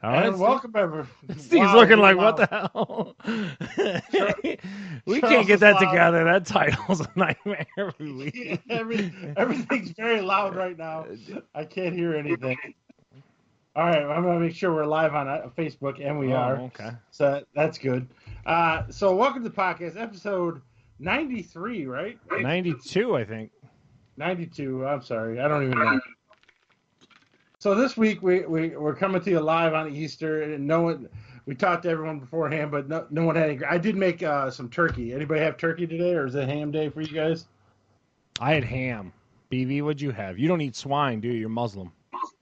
All right, and welcome everyone. Steve's looking like, what the hell? We can't get that together. That title's a nightmare every week. Everything's very loud right now. I can't hear anything. All right, I'm going to make sure we're live on Facebook, and we are. Okay. So that's good. So welcome to the podcast, episode 93, right? 92, I think. 92, I'm sorry. I don't even know. So this week we're coming to you live on Easter, and we talked to everyone beforehand, but no one had any. I did make some turkey. Anybody have turkey today, or is it ham day for you guys? I had ham. BV, what'd you have? You don't eat swine, do you? You're Muslim.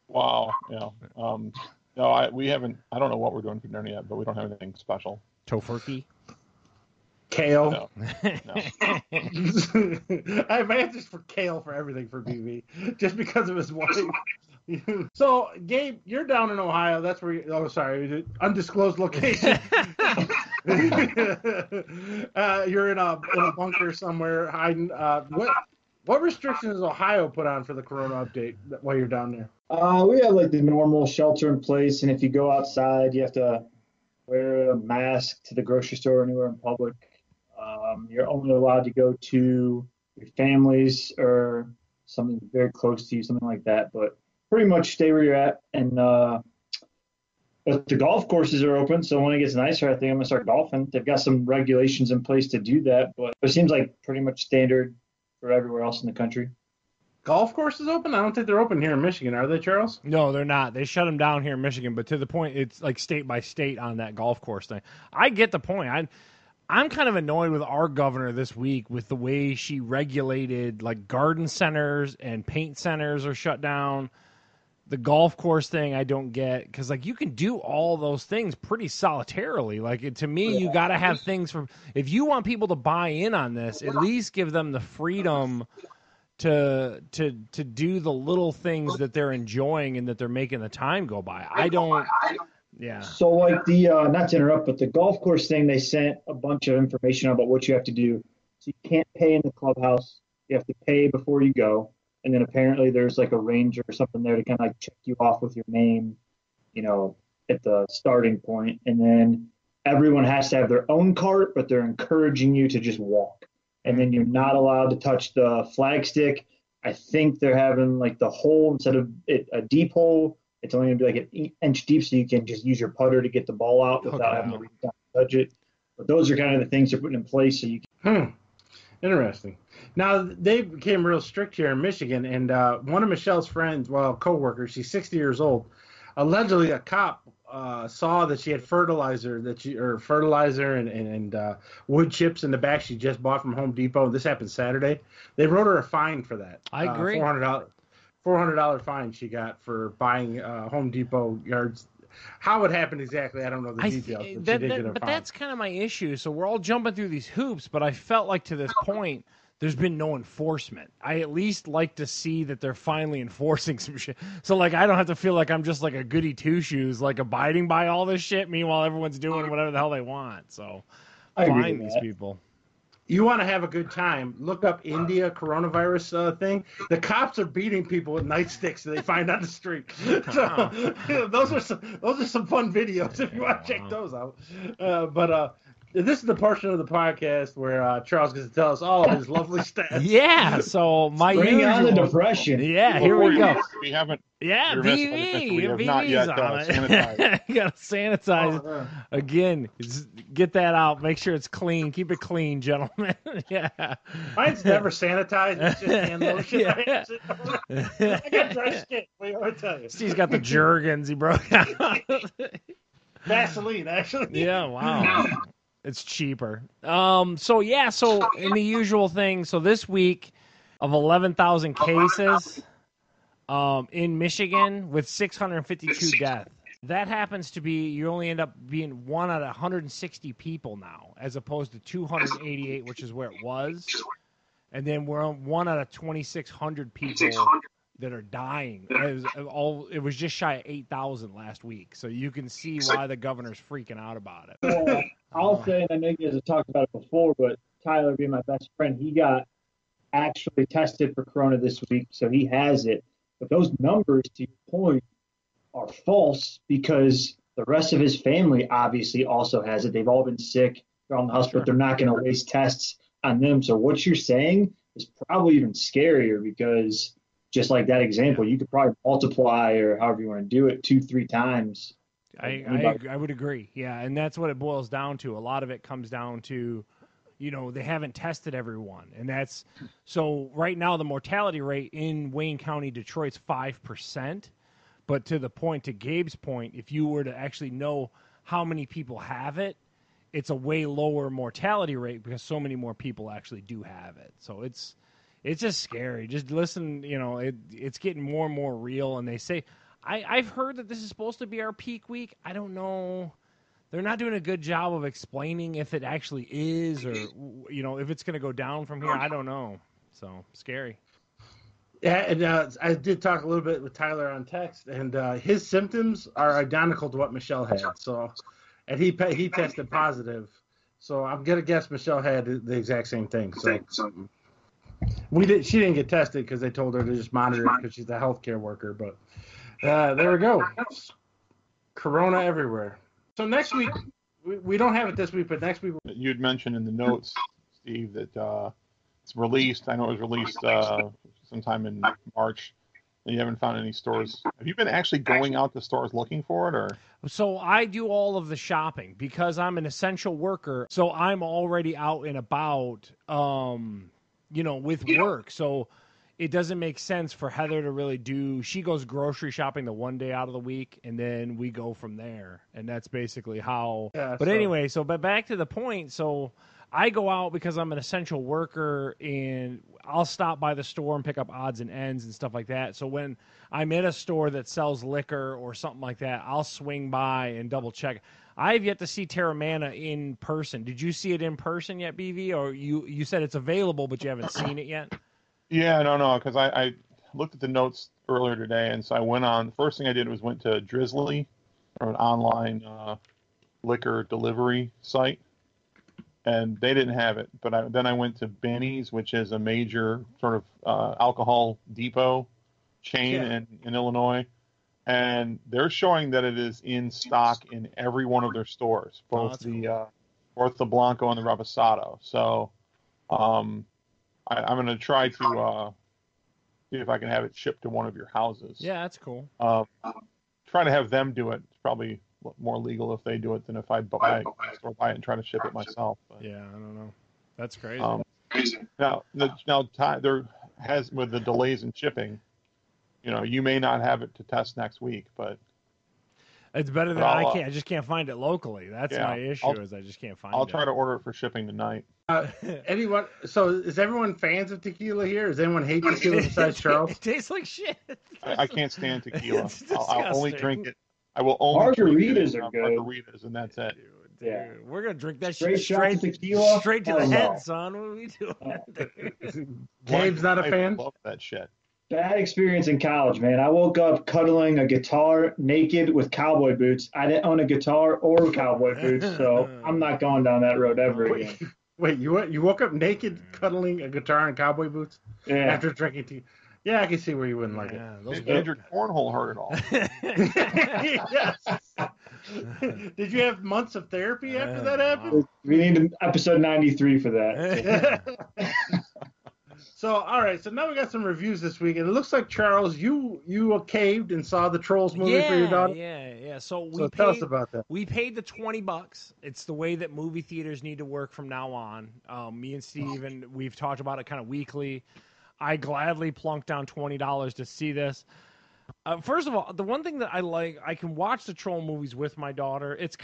Wow. Yeah. No, we haven't. I don't know what we're doing for dinner yet, but we don't have anything special. Tofurkey? Kale. No. I have answers for kale for everything for BV, just because of his wife. So, Gabe, you're down in Ohio. That's where sorry, undisclosed location. You're in a bunker somewhere hiding. What restrictions does Ohio put on for the Corona update while you're down there? We have like the normal shelter in place, and if you go outside, you have to wear a mask to the grocery store or anywhere in public. You're only allowed to go to your families or something very close to you, something like that. But pretty much stay where you're at. And but the golf courses are open, so when it gets nicer, I think I'm gonna start golfing. They've got some regulations in place to do that, but it seems like pretty much standard for everywhere else in the country. Golf courses open? I don't think they're open here in Michigan, are they, Charles? No, they're not. They shut them down here in Michigan, but to the point, it's like state by state on that golf course thing. I get the point. I'm kind of annoyed with our governor this week with the way she regulated like garden centers and paint centers are shut down. The golf course thing I don't get because like you can do all those things pretty solitarily. Like to me, you got to have things from if you want people to buy in on this, at least give them the freedom to do the little things that they're enjoying and that they're making the time go by. I don't. Yeah. So like the not to interrupt, but the golf course thing, they sent a bunch of information about what you have to do. So you can't pay in the clubhouse. You have to pay before you go. And then apparently there's like a ranger or something there to kind of like check you off with your name, at the starting point. And then everyone has to have their own cart, but they're encouraging you to just walk. And then you're not allowed to touch the flag stick. I think they're having like the hole instead of it a deep hole. It's only going to be like an inch deep, so you can just use your putter to get the ball out without having to reach down and touch it. But those are kind of the things they're putting in place so you can. Interesting. Now, they became real strict here in Michigan, and one of Michelle's friends, co-workers, she's 60 years old, allegedly a cop saw that she had fertilizer and wood chips in the back she just bought from Home Depot. This happened Saturday. They wrote her a fine for that. I agree. $400 fine she got for buying Home Depot yards. How it happened exactly, I don't know the details. But that's kind of my issue. So we're all jumping through these hoops, but I felt like to this point, there's been no enforcement. I at least like to see that they're finally enforcing some shit. So, like, I don't have to feel like I'm just like a goody two-shoes, like abiding by all this shit. Meanwhile, everyone's doing whatever the hell they want. So, find these people. You want to have a good time, look up India coronavirus thing. The cops are beating people with nightsticks that they find on the street. So those are some fun videos if you want to check those out. But this is the portion of the podcast where Charles gets to tell us all of his lovely stats. Yeah, so bring on the depression. Yeah, here we go. We haven't. Yeah, We have not yet sanitized. You gotta sanitize again. Get that out. Make sure it's clean. Keep it clean, gentlemen. Yeah. Mine's never sanitized. It's just hand lotion. Yeah. I got dry skin. Wait, I tell you. Steve's got the Jergens he broke out. Vaseline, actually. Yeah. Wow. It's cheaper. So in the usual thing. So this week of 11,000 cases. In Michigan with 652 deaths. That happens to be, you only end up being 1 out of 160 people now, as opposed to 288, which is where it was. And then we're on 1 out of 2,600 people that are dying. It was just shy of 8,000 last week. So you can see why the governor's freaking out about it. Well, I'll say, and I know you guys have talked about it before, but Tyler being my best friend, he got actually tested for corona this week, so he has it. But those numbers, to your point, are false because the rest of his family obviously also has it. They've all been sick. They're on the hospital. Sure. They're not going to waste tests on them. So what you're saying is probably even scarier because just like that example, you could probably multiply or however you want to do it 2-3 times. I would agree. Yeah, and that's what it boils down to. A lot of it comes down to, they haven't tested everyone, and that's so right now the mortality rate in Wayne County, Detroit's 5%. But to Gabe's point, if you were to actually know how many people have it, it's a way lower mortality rate because so many more people actually do have it. So it's just scary. Just listen, it's getting more and more real. And they say, I've heard that this is supposed to be our peak week. I don't know. They're not doing a good job of explaining if it actually is or, if it's going to go down from here. I don't know. So scary. Yeah, and I did talk a little bit with Tyler on text, and his symptoms are identical to what Michelle had. So, and he tested positive. So I'm gonna guess Michelle had the exact same thing. So she didn't get tested because they told her to just monitor it because she's a healthcare worker. But there we go. Corona everywhere. So next week we don't have it this week, but next week you'd mentioned in the notes, Steve, that it's released. I know it was released sometime in March, and you haven't found any stores. Have you been actually going out to stores looking for it, or? So I do all of the shopping because I'm an essential worker. So I'm already out and about, with work. So it doesn't make sense for Heather to really do. She goes grocery shopping the one day out of the week, and then we go from there. And that's basically how. Yeah, but anyway, but back to the point. So I go out because I'm an essential worker, and I'll stop by the store and pick up odds and ends and stuff like that. So when I'm in a store that sells liquor or something like that, I'll swing by and double check. I have yet to see Teremana in person. Did you see it in person yet, BV? Or you said it's available, but you haven't seen it yet? Yeah, no, because I looked at the notes earlier today, and so I went on. The first thing I did was went to Drizzly, or an online liquor delivery site. And they didn't have it. But then I went to Benny's, which is a major sort of alcohol depot chain in Illinois. And they're showing that it is in stock in every one of their stores, both the Ortho Blanco and the Reposado. So I'm going to try to see if I can have it shipped to one of your houses. Yeah, that's cool. Try to have them do it. It's probably more legal if they do it than if I buy it and try to ship it myself. But, yeah, I don't know. That's crazy. Now, there has with the delays in shipping, you may not have it to test next week, but it's better than I just can't find it locally. That's my issue. I just can't find it. I'll try to order it for shipping tonight. Anyone? So is everyone fans of tequila here? Does anyone hate tequila besides Charles? It tastes like shit. I can't stand tequila. It's I'll only drink it. I will only margaritas are good. Margaritas, and that's it. Yeah, we're gonna drink that straight shit tequila, straight to the head, son. What are we doing? Gabe's not a fan. I love that shit. Bad experience in college, man. I woke up cuddling a guitar naked with cowboy boots. I didn't own a guitar or cowboy boots, so I'm not going down that road ever again. Wait, you woke up naked cuddling a guitar and cowboy boots after drinking tea? Yeah, I can see where you wouldn't like it. Did your cornhole hurt at all? Yes. Did you have months of therapy after that happened? We need episode 93 for that. So, all right. So now we got some reviews this week, and it looks like Charles, you caved and saw the Trolls movie for your daughter. Yeah. So tell us about that. We paid the $20. It's the way that movie theaters need to work from now on. Me and Steve, and we've talked about it kind of weekly. I gladly plunked down $20 to see this. First of all, the one thing that I like, I can watch the Troll movies with my daughter. It's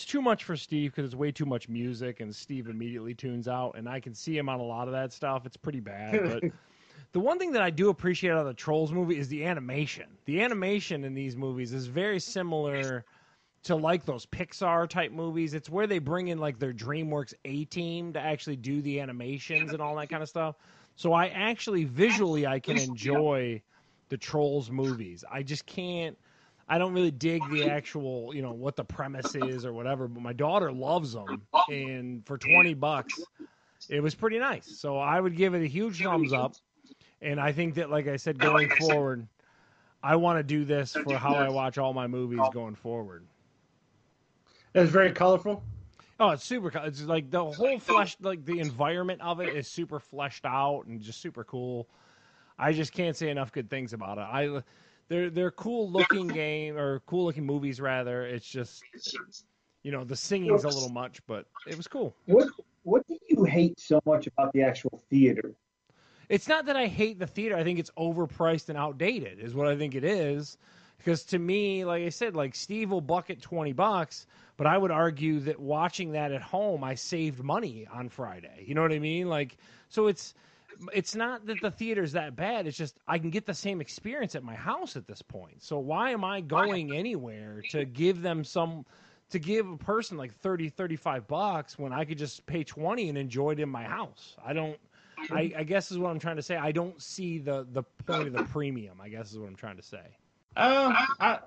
too much for Steve because it's way too much music, and Steve immediately tunes out, and I can see him on a lot of that stuff. It's pretty bad. But the one thing that I do appreciate out of the Trolls movie is the animation. The animation in these movies is very similar to like those Pixar type movies. It's where they bring in like their DreamWorks A-team to actually do the animations and all that kind of stuff. So I actually visually I can enjoy the Trolls movies. I just can't. I don't really dig the actual, what the premise is or whatever. But my daughter loves them, and for $20, It was pretty nice. So I would give it a huge thumbs up. And I think that, like I said, going forward, I want to do this for how I watch all my movies going forward. It's very colorful. Oh, it's super. It's like the whole like the environment of it is super fleshed out and just super cool. I just can't say enough good things about it. They're cool looking cool looking movies rather. It's just, the singing's a little much, but it was cool. What do you hate so much about the actual theater? It's not that I hate the theater. I think it's overpriced and outdated is what I think it is. Because to me, like I said, like Steve will bucket $20, but I would argue that watching that at home, I saved money on Friday. You know what I mean? Like, so it's not that the theater's that bad. It's just I can get the same experience at my house at this point. So why am I going anywhere to give a person like $30-$35 when I could just pay $20 and enjoy it in my house? I guess is what I'm trying to say. I don't see the point of the premium, I guess is what I'm trying to say. I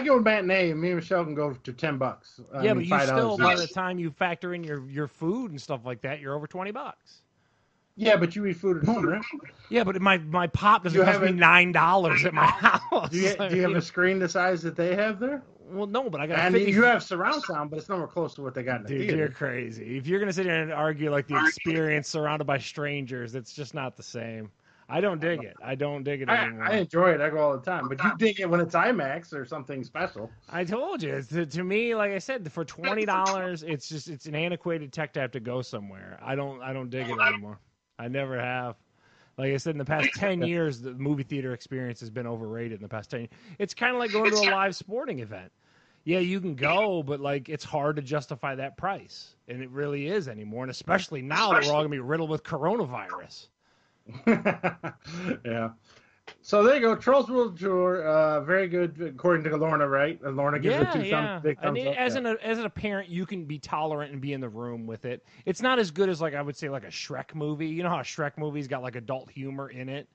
go matinee, and me and Michelle can go to $10. Yeah, but you still, by the time you factor in your food and stuff like that, you're over $20. Yeah, but you eat food at home, right? Yeah, but my pop doesn't cost me $9 at my house. Do you have a screen the size that they have there? Well, no, but I got. And you have surround sound, but it's nowhere close to what they got in the theater. Dude, you're crazy. If you're gonna sit here and argue like the experience surrounded by strangers, it's just not the same. I don't dig it. I don't dig it anymore. I enjoy it. I go all the time. But you dig it when it's IMAX or something special. I told you. To me, like I said, for $20, it's an antiquated tech to have to go somewhere. I don't dig it anymore. I never have. Like I said, in the past 10 years, the movie theater experience has been overrated in the past 10 years. It's kind of like going to a live sporting event. Yeah, you can go, but like it's hard to justify that price. And it really is anymore. And especially now that we're all going to be riddled with coronavirus. Yeah. So there you go. Trolls World Tour, very good according to Lorna, right? Lorna gives it big thumbs up. As a parent, you can be tolerant and be in the room with it. It's not as good as like I would say like a Shrek movie. You know how a Shrek movie's got like adult humor in it.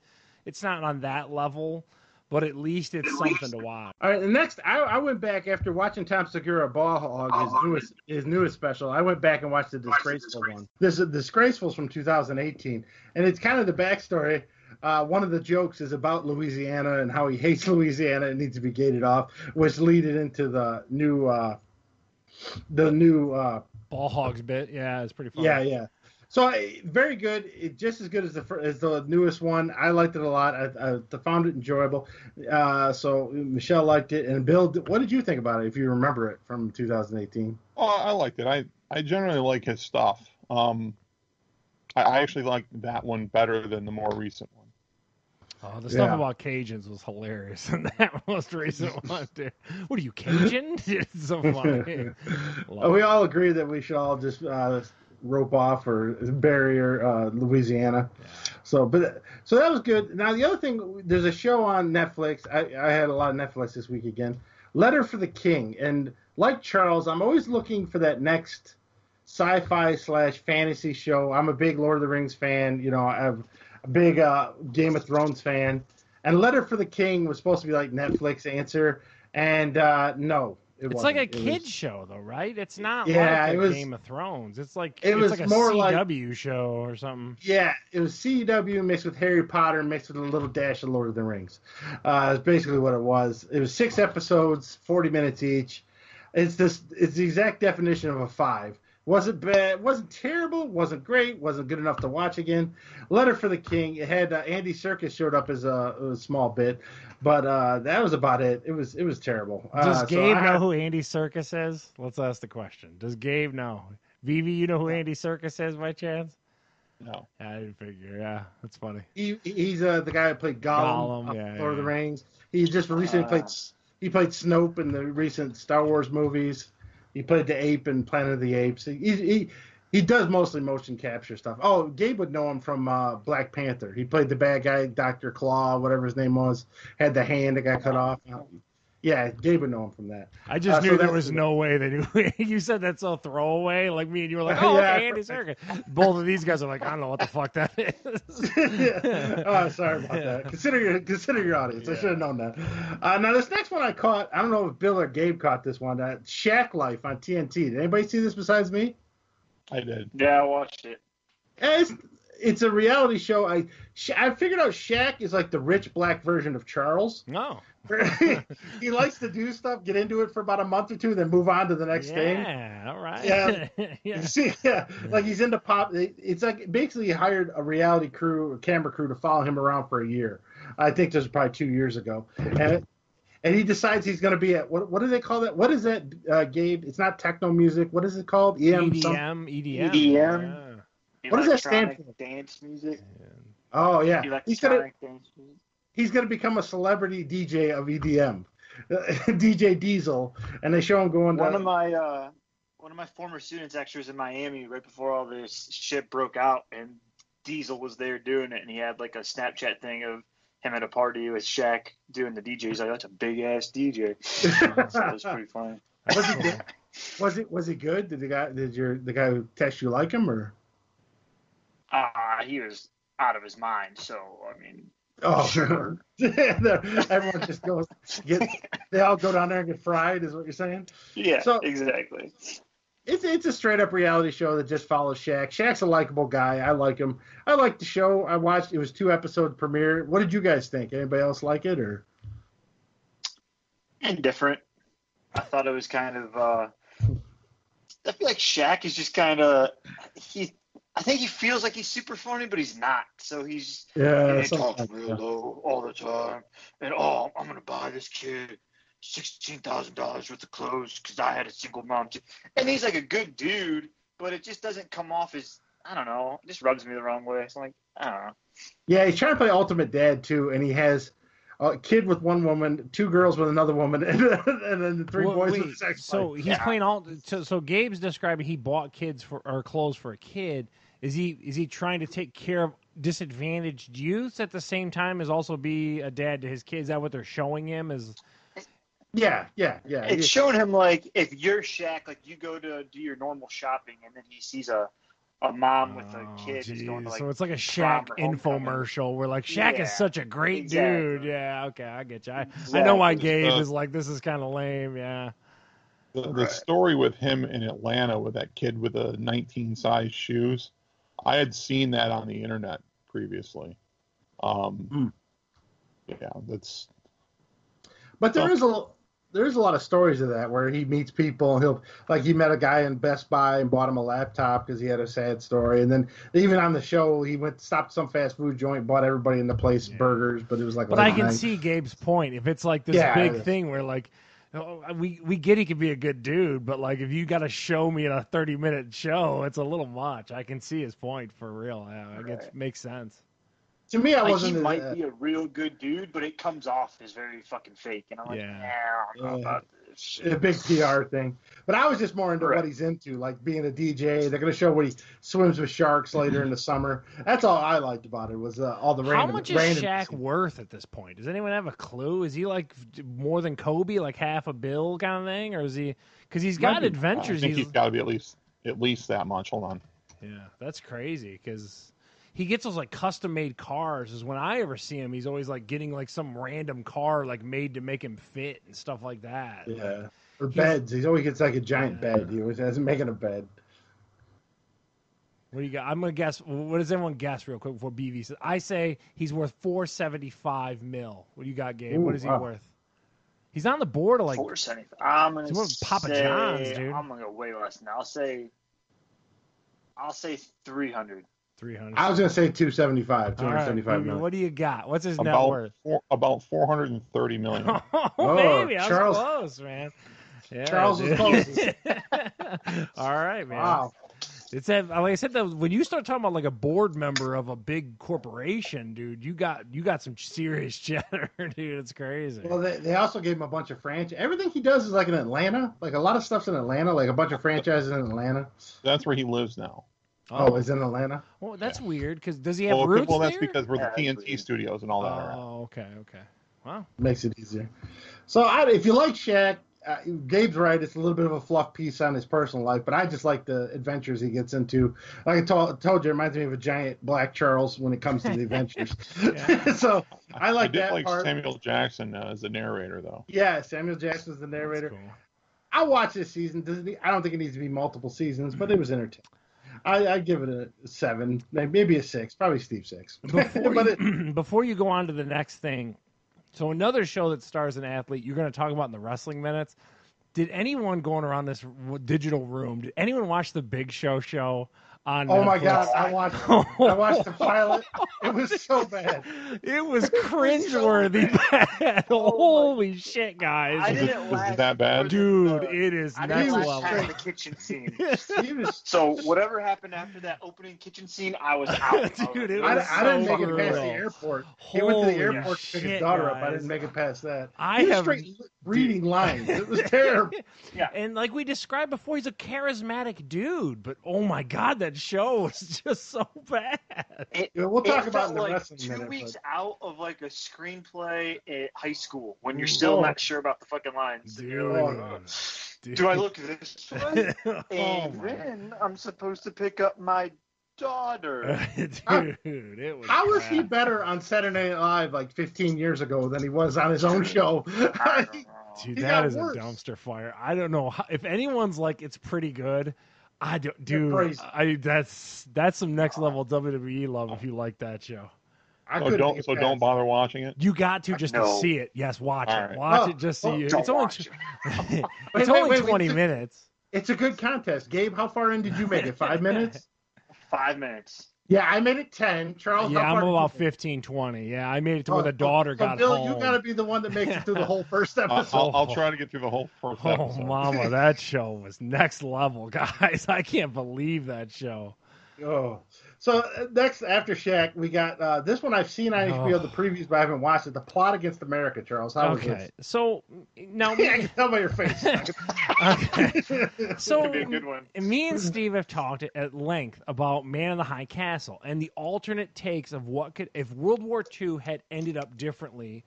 It's not on that level, but at least it's something to watch. All right, and next, I went back after watching Tom Segura Ball Hog, his newest special. I went back and watched the Disgraceful one. This is Disgraceful's from 2018, and it's kind of the backstory. One of the jokes is about Louisiana and how he hates Louisiana and needs to be gated off, which lead it into the new Ball Hogs bit. Yeah, it's pretty funny. Yeah. So very good. Just as good as the newest one. I liked it a lot. I found it enjoyable. So Michelle liked it, and Bill, what did you think about it? If you remember it from 2018. Oh, I liked it. I generally like his stuff. I actually like that one better than the more recent one. Oh, the stuff about Cajuns was hilarious in that most recent one, dude. What are you, Cajun? It's so funny. We all agree that we should all just rope off or bury Louisiana. Yeah. So that was good. Now the other thing, there's a show on Netflix. I had a lot of Netflix this week again. Letter for the King, and like Charles, I'm always looking for that next sci-fi / fantasy show. I'm a big Lord of the Rings fan. I'm a big Game of Thrones fan. And Letter for the King was supposed to be like Netflix answer, and no. It's like a kid's show, though, right? It's not like Game of Thrones. It's like a CW show or something. Yeah, it was CW mixed with Harry Potter mixed with a little dash of Lord of the Rings. It's basically what it was. It was 6 episodes, 40 minutes each. It's the exact definition of a 5. Wasn't bad, wasn't terrible, wasn't great, wasn't good enough to watch again. Letter for the King. It had Andy Serkis showed up as a small bit, but that was about it. It was terrible. Does Gabe know who Andy Serkis is? Let's ask the question. Does Gabe know? Vivi, you know who Andy Serkis is by chance? No. I didn't figure. Yeah, that's funny. He's the guy who played Gollum Lord of the Rings. He just recently played Snoke in the recent Star Wars movies. He played the ape in Planet of the Apes. He does mostly motion capture stuff. Oh, Gabe would know him from Black Panther. He played the bad guy, Dr. Claw, whatever his name was. Had the hand that got cut off. Yeah, Gabe would know him from that. I just knew there was no way they knew. You said that's so throwaway. Like me and you were like, oh, okay, Andy Serkis. Both of these guys are like, I don't know what the fuck that is. Oh, sorry about that. Consider your audience. Yeah. I should have known that. Now, this next one I caught, I don't know if Bill or Gabe caught this one. Shack Life on TNT. Did anybody see this besides me? I did. Yeah, I watched it. It's a reality show. I figured out Shaq is like the rich black version of Charles. No. He likes to do stuff, get into it for about a month or two, then move on to the next thing. Yeah, all right. Yeah. Yeah. See, yeah, like he's into pop. It's like basically he hired a reality crew, a camera crew, to follow him around for a year. I think this was probably 2 years ago, and he decides he's going to be at what do they call that? What is that, Gabe? It's not techno music. What is it called? EDM. EDM. What does that stand for? Dance music. Oh yeah, Electronic dance music. he's gonna become a celebrity DJ of EDM, DJ Diesel, and they show him going. One of my former students actually was in Miami right before all this shit broke out, and Diesel was there doing it, and he had like a Snapchat thing of him at a party with Shaq doing the DJ. He's like, "That's a big ass DJ." So that was pretty funny. Was he good? Was he good? Did the guy who text you like him or? He was out of his mind. So I mean, Oh, sure. Everyone just goes they all go down there and get fried, is what you're saying? Yeah, So exactly. it's a straight up reality show that just follows Shaq. Shaq's a likable guy. I like him. I like the show. I watched. It was 2 episodes premiere. What did you guys think? Anybody else like it or? Indifferent. I thought it was kind of. I feel like Shaq is just kind of I think he feels like he's super funny, but he's not. So he's he talks real low all the time, and I'm gonna buy this kid $16,000 worth of clothes because I had a single mom. And he's like a good dude, but it just doesn't come off as, I don't know, it just rubs me the wrong way. It's like, I don't know. Yeah, he's trying to play ultimate dad too, and he has a kid with one woman, 2 girls with another woman, and then 3 boys with his ex-wife. So he's playing all. So Gabe's describing he bought clothes for a kid. Is he trying to take care of disadvantaged youth at the same time as also be a dad to his kids? Is that what they're showing him? Yeah. It's showing him, like, if you're Shaq, like, you go to do your normal shopping, and then he sees a mom with a kid who's going to, like, so it's like a Shaq infomercial where, like, Shaq is such a great dude. Yeah, okay, I get you. I know why Gabe is like, this is kind of lame, yeah. The story with him in Atlanta with that kid with the 19 size shoes, I had seen that on the internet previously. Yeah, that's. But there is a lot of stories of that where he meets people and he met a guy in Best Buy and bought him a laptop because he had a sad story, and then even on the show he stopped some fast food joint, bought everybody in the place burgers, but it was like. But I can see Gabe's point. If it's like this big thing where like. We get he could be a good dude, but like if you got to show me in a 30-minute show, it's a little much. I can see his point for real. Yeah, it makes sense. To me, he might be a real good dude, but it comes off as very fucking fake, and I'm like, I don't know about this shit. A big PR thing. But I was just more into what he's into, like being a DJ. They're going to show what he swims with sharks later in the summer. That's all I liked about it was all the random. How much is Shaq worth at this point? Does anyone have a clue? Is he like more than Kobe, like half a bill kind of thing, or is he? Because he's got adventures. I think he's got to be at least that much. Hold on. Yeah, that's crazy because. He gets those like custom made cars. Is when I ever see him, he's always like getting like some random car like made to make him fit and stuff like that. Yeah, or beds. He always gets like a giant bed. He always hasn't making a bed. What do you got? I'm gonna guess. What does everyone guess real quick before BV says? I say he's worth $475 million. What do you got, Gabe? What is he worth? He's on the board of like $475. I'm gonna say Papa John's, dude. I'm gonna go way less than that. I'll say 300. 300. I was gonna say 275. 275 million. What do you got? What's his net worth? About $430 million. Oh, baby, I was close, man. Yeah, Charles was close. All right, man. Wow. It's like I said, when you start talking about like a board member of a big corporation, dude, you got some serious cheddar, dude. It's crazy. Well, they also gave him a bunch of franchise. Everything he does is like in Atlanta. Like a lot of stuff's in Atlanta. Like a bunch of franchises in Atlanta. That's where he lives now. Oh, he's in Atlanta? Well, that's weird because does he have roots Well, that's there? because we're the TNT studios and all that. Oh, okay. Wow. Makes it easier. So if you like Shaq, Gabe's right. It's a little bit of a fluff piece on his personal life, but I just like the adventures he gets into. Like I told you, it reminds me of a giant Black Charles when it comes to the adventures. So I like that part. I did like Samuel Jackson as the narrator, though. Yeah, Samuel Jackson's the narrator. That's cool. I'll watch this season. I don't think it needs to be multiple seasons, but it was entertaining. I give it a 7, maybe a 6, probably Steve 6. Before you go on to the next thing, so another show that stars an athlete you're going to talk about in the wrestling minutes. Did anyone going around this digital room, did anyone watch the Big Show on Netflix? My God, I watched the pilot. It was so bad. It was cringeworthy bad. Holy shit, guys. I didn't laugh. Is it that bad? Dude, it is I next didn't level. laugh past the kitchen scene. So whatever happened after that opening kitchen scene, I was out. Dude, it I was didn't so make it past the brutal. airport. He went to the airport to pick his daughter up. I guys. didn't make it past that. I He was have- straight reading lines. It was terrible. Yeah. And like we described before, he's a charismatic dude, but oh my God, that show was just so bad. We'll talk about it in the like wrestling 2 minute. weeks out of like a screenplay at high school when you're still not sure about the fucking lines. Dude. You're like, do I look this way? And then I'm supposed to pick up my daughter. Dude, it was How was he bad. better on Saturday Night Live like 15 years ago than he was on his own show? I don't know. Dude, He that got is worse. a dumpster fire. I don't know if anyone's like it's pretty good. I do, They're dude. crazy. That's some next level WWE love if you like that show. I So couldn't don't get so past don't it. bother watching it. You got to just to No. see it. Yes, watch All it. right. Watch No, it just see you. don't It's only watch it. it's Wait, only wait, 20 wait. minutes. It's a good contest. Gabe, how far in did you make it? 5 minutes? 5 minutes. Yeah, I made it 10. Charles, Yeah, how I'm far did you about make it? 15, 20. Yeah, I made it to where the daughter so got Bill, home. you got to be the one that makes it through the whole first episode. I'll try to get through the whole first Oh, episode. mama, that show was next level, guys. I can't believe that show. Oh. So next, after Shaq, we got this one I've seen on HBO, the previews, but I haven't watched it. The Plot Against America, Charles. How was Okay, this? so now I can tell by your face. okay. So Could be a good one. me and Steve have talked at length about Man in the High Castle and the alternate takes of what could, if World War II had ended up differently,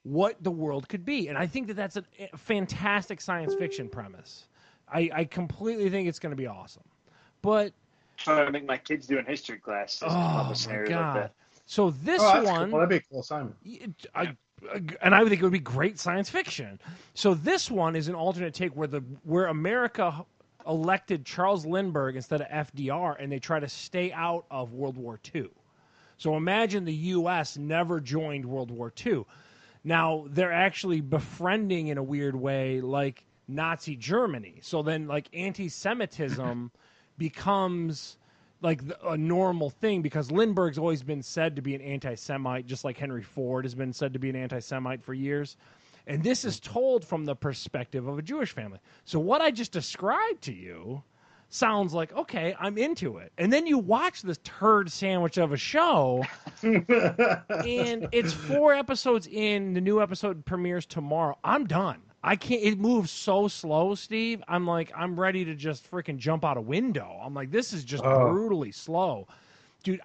what the world could be. And I think that that's a fantastic science fiction premise. I completely think it's going to be awesome. But Trying to make my kids do in history class. This oh my scenario God! like that. So this That's one, cool. That'd be a cool assignment. and I think it would be great science fiction. So this one is an alternate take where America elected Charles Lindbergh instead of FDR, and they try to stay out of World War II. So imagine the U.S. never joined World War II. Now they're actually befriending in a weird way, like Nazi Germany. So then, like anti-Semitism becomes like a normal thing because Lindbergh's always been said to be an anti-Semite, just like Henry Ford has been said to be an anti-Semite for years. And this is told from the perspective of a Jewish family. So what I just described to you sounds like, okay, I'm into it. And then you watch this turd sandwich of a show, and it's 4 episodes in. The new episode premieres tomorrow. I'm done. I can't. It moves so slow, Steve. I'm like, I'm ready to just freaking jump out a window. I'm like, this is just brutally slow, dude.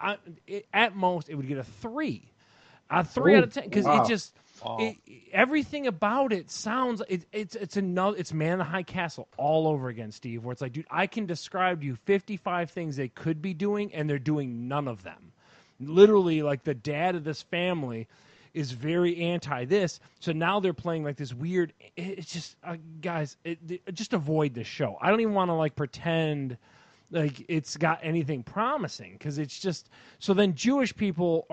At most, it would get a 3, a 3 out of 10, because it just everything about it sounds. It's Man in the High Castle all over again, Steve. Where it's like, dude, I can describe to you 55 things they could be doing, and they're doing none of them. Literally, like the dad of this family is very anti this, so now they're playing like this weird. It's just guys, just avoid this show. I don't even want to like pretend like it's got anything promising because it's just. So then Jewish people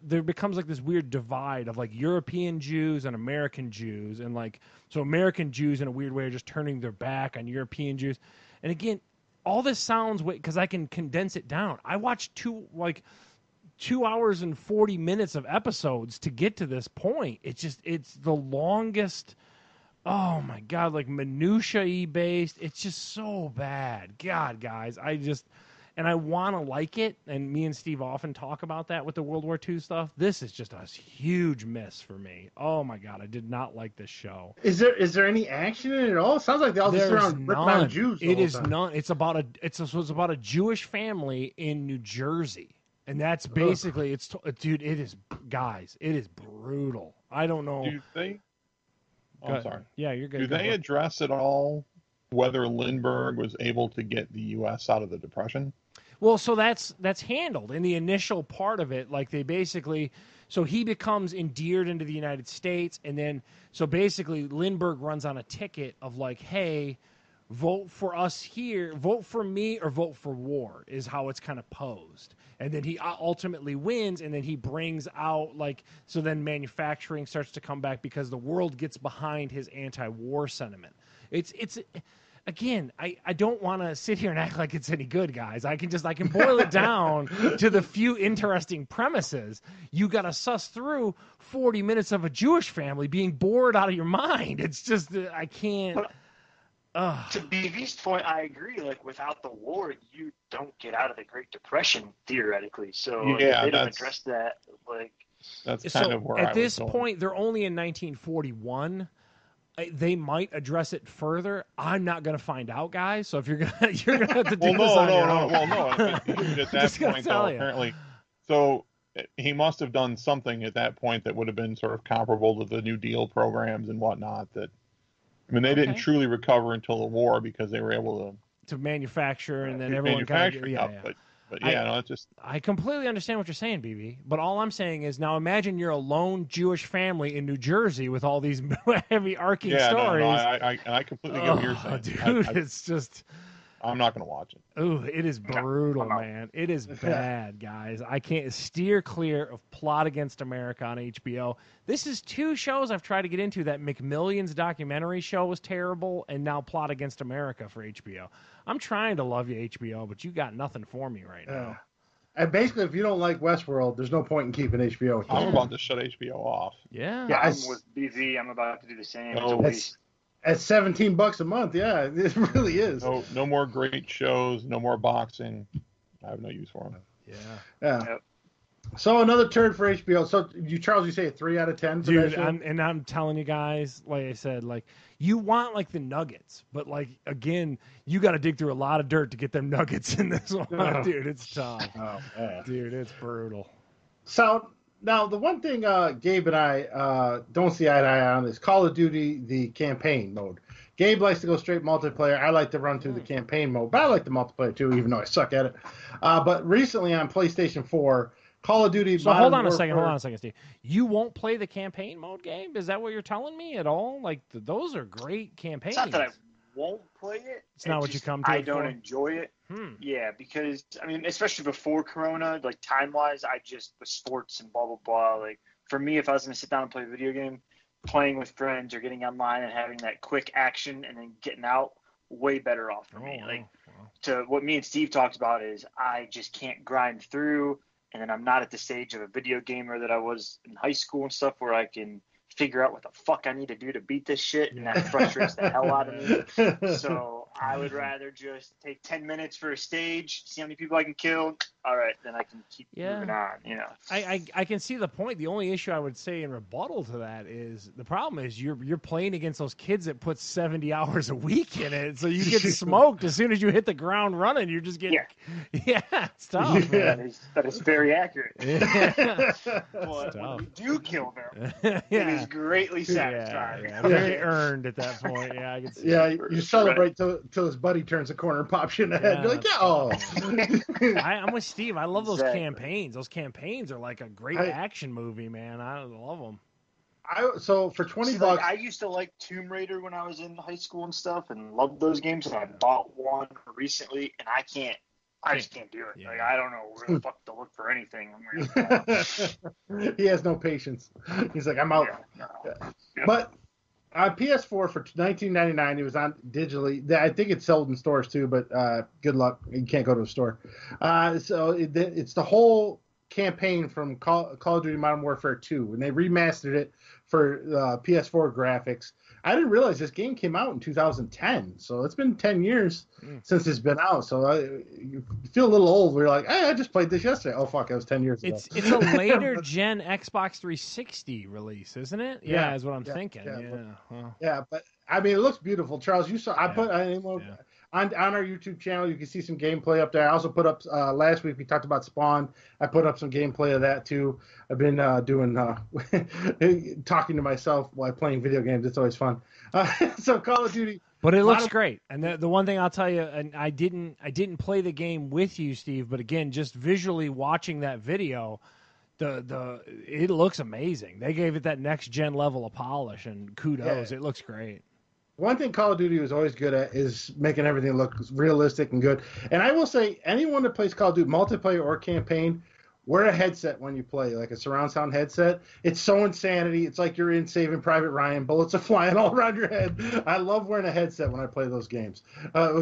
there becomes like this weird divide of like European Jews and American Jews, and like so American Jews in a weird way are just turning their back on European Jews, and again, all this sounds because I can condense it down. I watched 2 hours and 40 minutes of episodes to get to this point. It's the longest. Oh my God, like minutiae based. It's just so bad. God, guys, and I want to like it. And me and Steve often talk about that with the World War II stuff. This is just a huge miss for me. Oh my God, I did not like this show. Is there any action in it at all? It sounds like they all just sit around ripping on Jews. It is none. It's about a Jewish family in New Jersey. And that's basically dude. It is, guys. It is brutal. I don't know. Do they? Oh, I'm sorry. Yeah, you're good. Do they address at all whether Lindbergh was able to get the U.S. out of the Depression? Well, so that's handled in the initial part of it. Like they basically, so he becomes endeared into the United States, and then so basically Lindbergh runs on a ticket of like, hey, vote for us here, vote for me or vote for war is how it's kind of posed. And then he ultimately wins, and then he brings out, like, so then manufacturing starts to come back because the world gets behind his anti-war sentiment. It's again, I don't want to sit here and act like it's any good, guys. I can boil it down to the few interesting premises. You got to suss through 40 minutes of a Jewish family being bored out of your mind. It's just, I can't. To BV's point, I agree. Like, without the war, you don't get out of the Great Depression, theoretically. So yeah, they don't address that. Like, that's kind of where at this point, they're only in 1941. They might address it further. I'm not going to find out, guys. So if you're gonna have to do this on your own. Well, no. At that point, though, apparently, so he must have done something at that point that would have been sort of comparable to the New Deal programs and whatnot. That, I mean, they didn't truly recover until the war because they were able to manufacture, and then everyone kind of But yeah, no, it's just. I completely understand what you're saying, BB. But all I'm saying is, now imagine you're a lone Jewish family in New Jersey with all these heavy arcing stories. I completely get what you're saying, dude. It's just. I'm not going to watch it. Ooh, it is brutal, man. It is bad, guys. I can't steer clear of Plot Against America on HBO. This is two shows I've tried to get into. That McMillions documentary show was terrible, and now Plot Against America for HBO. I'm trying to love you, HBO, but you got nothing for me right now. And basically, if you don't like Westworld, there's no point in keeping HBO. I'm about to shut HBO off. Yeah. I'm with BV. I'm about to do the same. At $17 a month, yeah, it really is. No more great shows, no more boxing. I have no use for them. Yeah. Yep. So another turn for HBO. So Charles, you say a 3 out of 10 for dude, that show? I'm telling you guys, like I said, like you want like the nuggets, but like again, you got to dig through a lot of dirt to get them nuggets in this one, dude. It's tough. Dude, it's brutal. So. Now, the one thing Gabe and I don't see eye to eye on is Call of Duty, the campaign mode. Gabe likes to go straight multiplayer. I like to run through the campaign mode, but I like the multiplayer too, even though I suck at it. But recently on PlayStation 4, Call of Duty... So hold on a second, Steve. You won't play the campaign mode, Gabe? Is that what you're telling me at all? Like, those are great campaigns. It's not that I won't play it. It's not what you come to I don't enjoy it. Yeah, because, I mean, especially before Corona, like, time-wise, with sports and blah, blah, blah. Like, for me, if I was going to sit down and play a video game, playing with friends or getting online and having that quick action and then getting out, way better off for me. Like, to what me and Steve talked about is I just can't grind through, and then I'm not at the stage of a video gamer that I was in high school and stuff where I can figure out what the fuck I need to do to beat this shit, and that frustrates the hell out of me. So I would rather just take 10 minutes for a stage, see how many people I can kill. All right, then I can keep moving on. You know, I can see the point. The only issue I would say in rebuttal to that is the problem is you're playing against those kids that put 70 hours a week in it, so you get smoked as soon as you hit the ground running. You're just getting it's tough. Man. That is very accurate. But when we do kill them, it is greatly satisfying. Very earned at that point. Yeah, I can see. Yeah, you celebrate till his buddy turns a corner and pops you in the head. You're like, I'm with Steve. I love those campaigns. Those campaigns are like a great action movie, man. I love them. So for $20, like, I used to like Tomb Raider when I was in high school and stuff, and loved those games. And I bought one recently, and I just can't do it. Yeah. Like, I don't know where the fuck to look for anything. He has no patience. He's like, I'm out. But on PS4 for $19.99, it was on digitally. I think it's sold in stores too, but good luck. You can't go to a store. So it's the whole campaign from Call of Duty Modern Warfare 2, and they remastered it for PS4 graphics. I didn't realize this game came out in 2010, so it's been 10 years since it's been out. So you feel a little old. We're like, hey, I just played this yesterday. Oh fuck, it was 10 years ago. It's a later gen Xbox 360 release, isn't it? Yeah, is what I'm thinking. Yeah, but I mean, it looks beautiful. Charles, you saw. I put on our YouTube channel. You can see some gameplay up there. I also put up last week. We talked about Spawn. I put up some gameplay of that too. I've been doing talking to myself while playing video games. It's always fun. So Call of Duty. But it looks great. And the one thing I'll tell you, and I didn't play the game with you, Steve, but again, just visually watching that video, it looks amazing. They gave it that next gen level of polish, and kudos. It looks great. One thing Call of Duty was always good at is making everything look realistic and good. And I will say, anyone that plays Call of Duty, multiplayer or campaign, wear a headset when you play, like a surround sound headset. It's so insanity. It's like you're in Saving Private Ryan. Bullets are flying all around your head. I love wearing a headset when I play those games.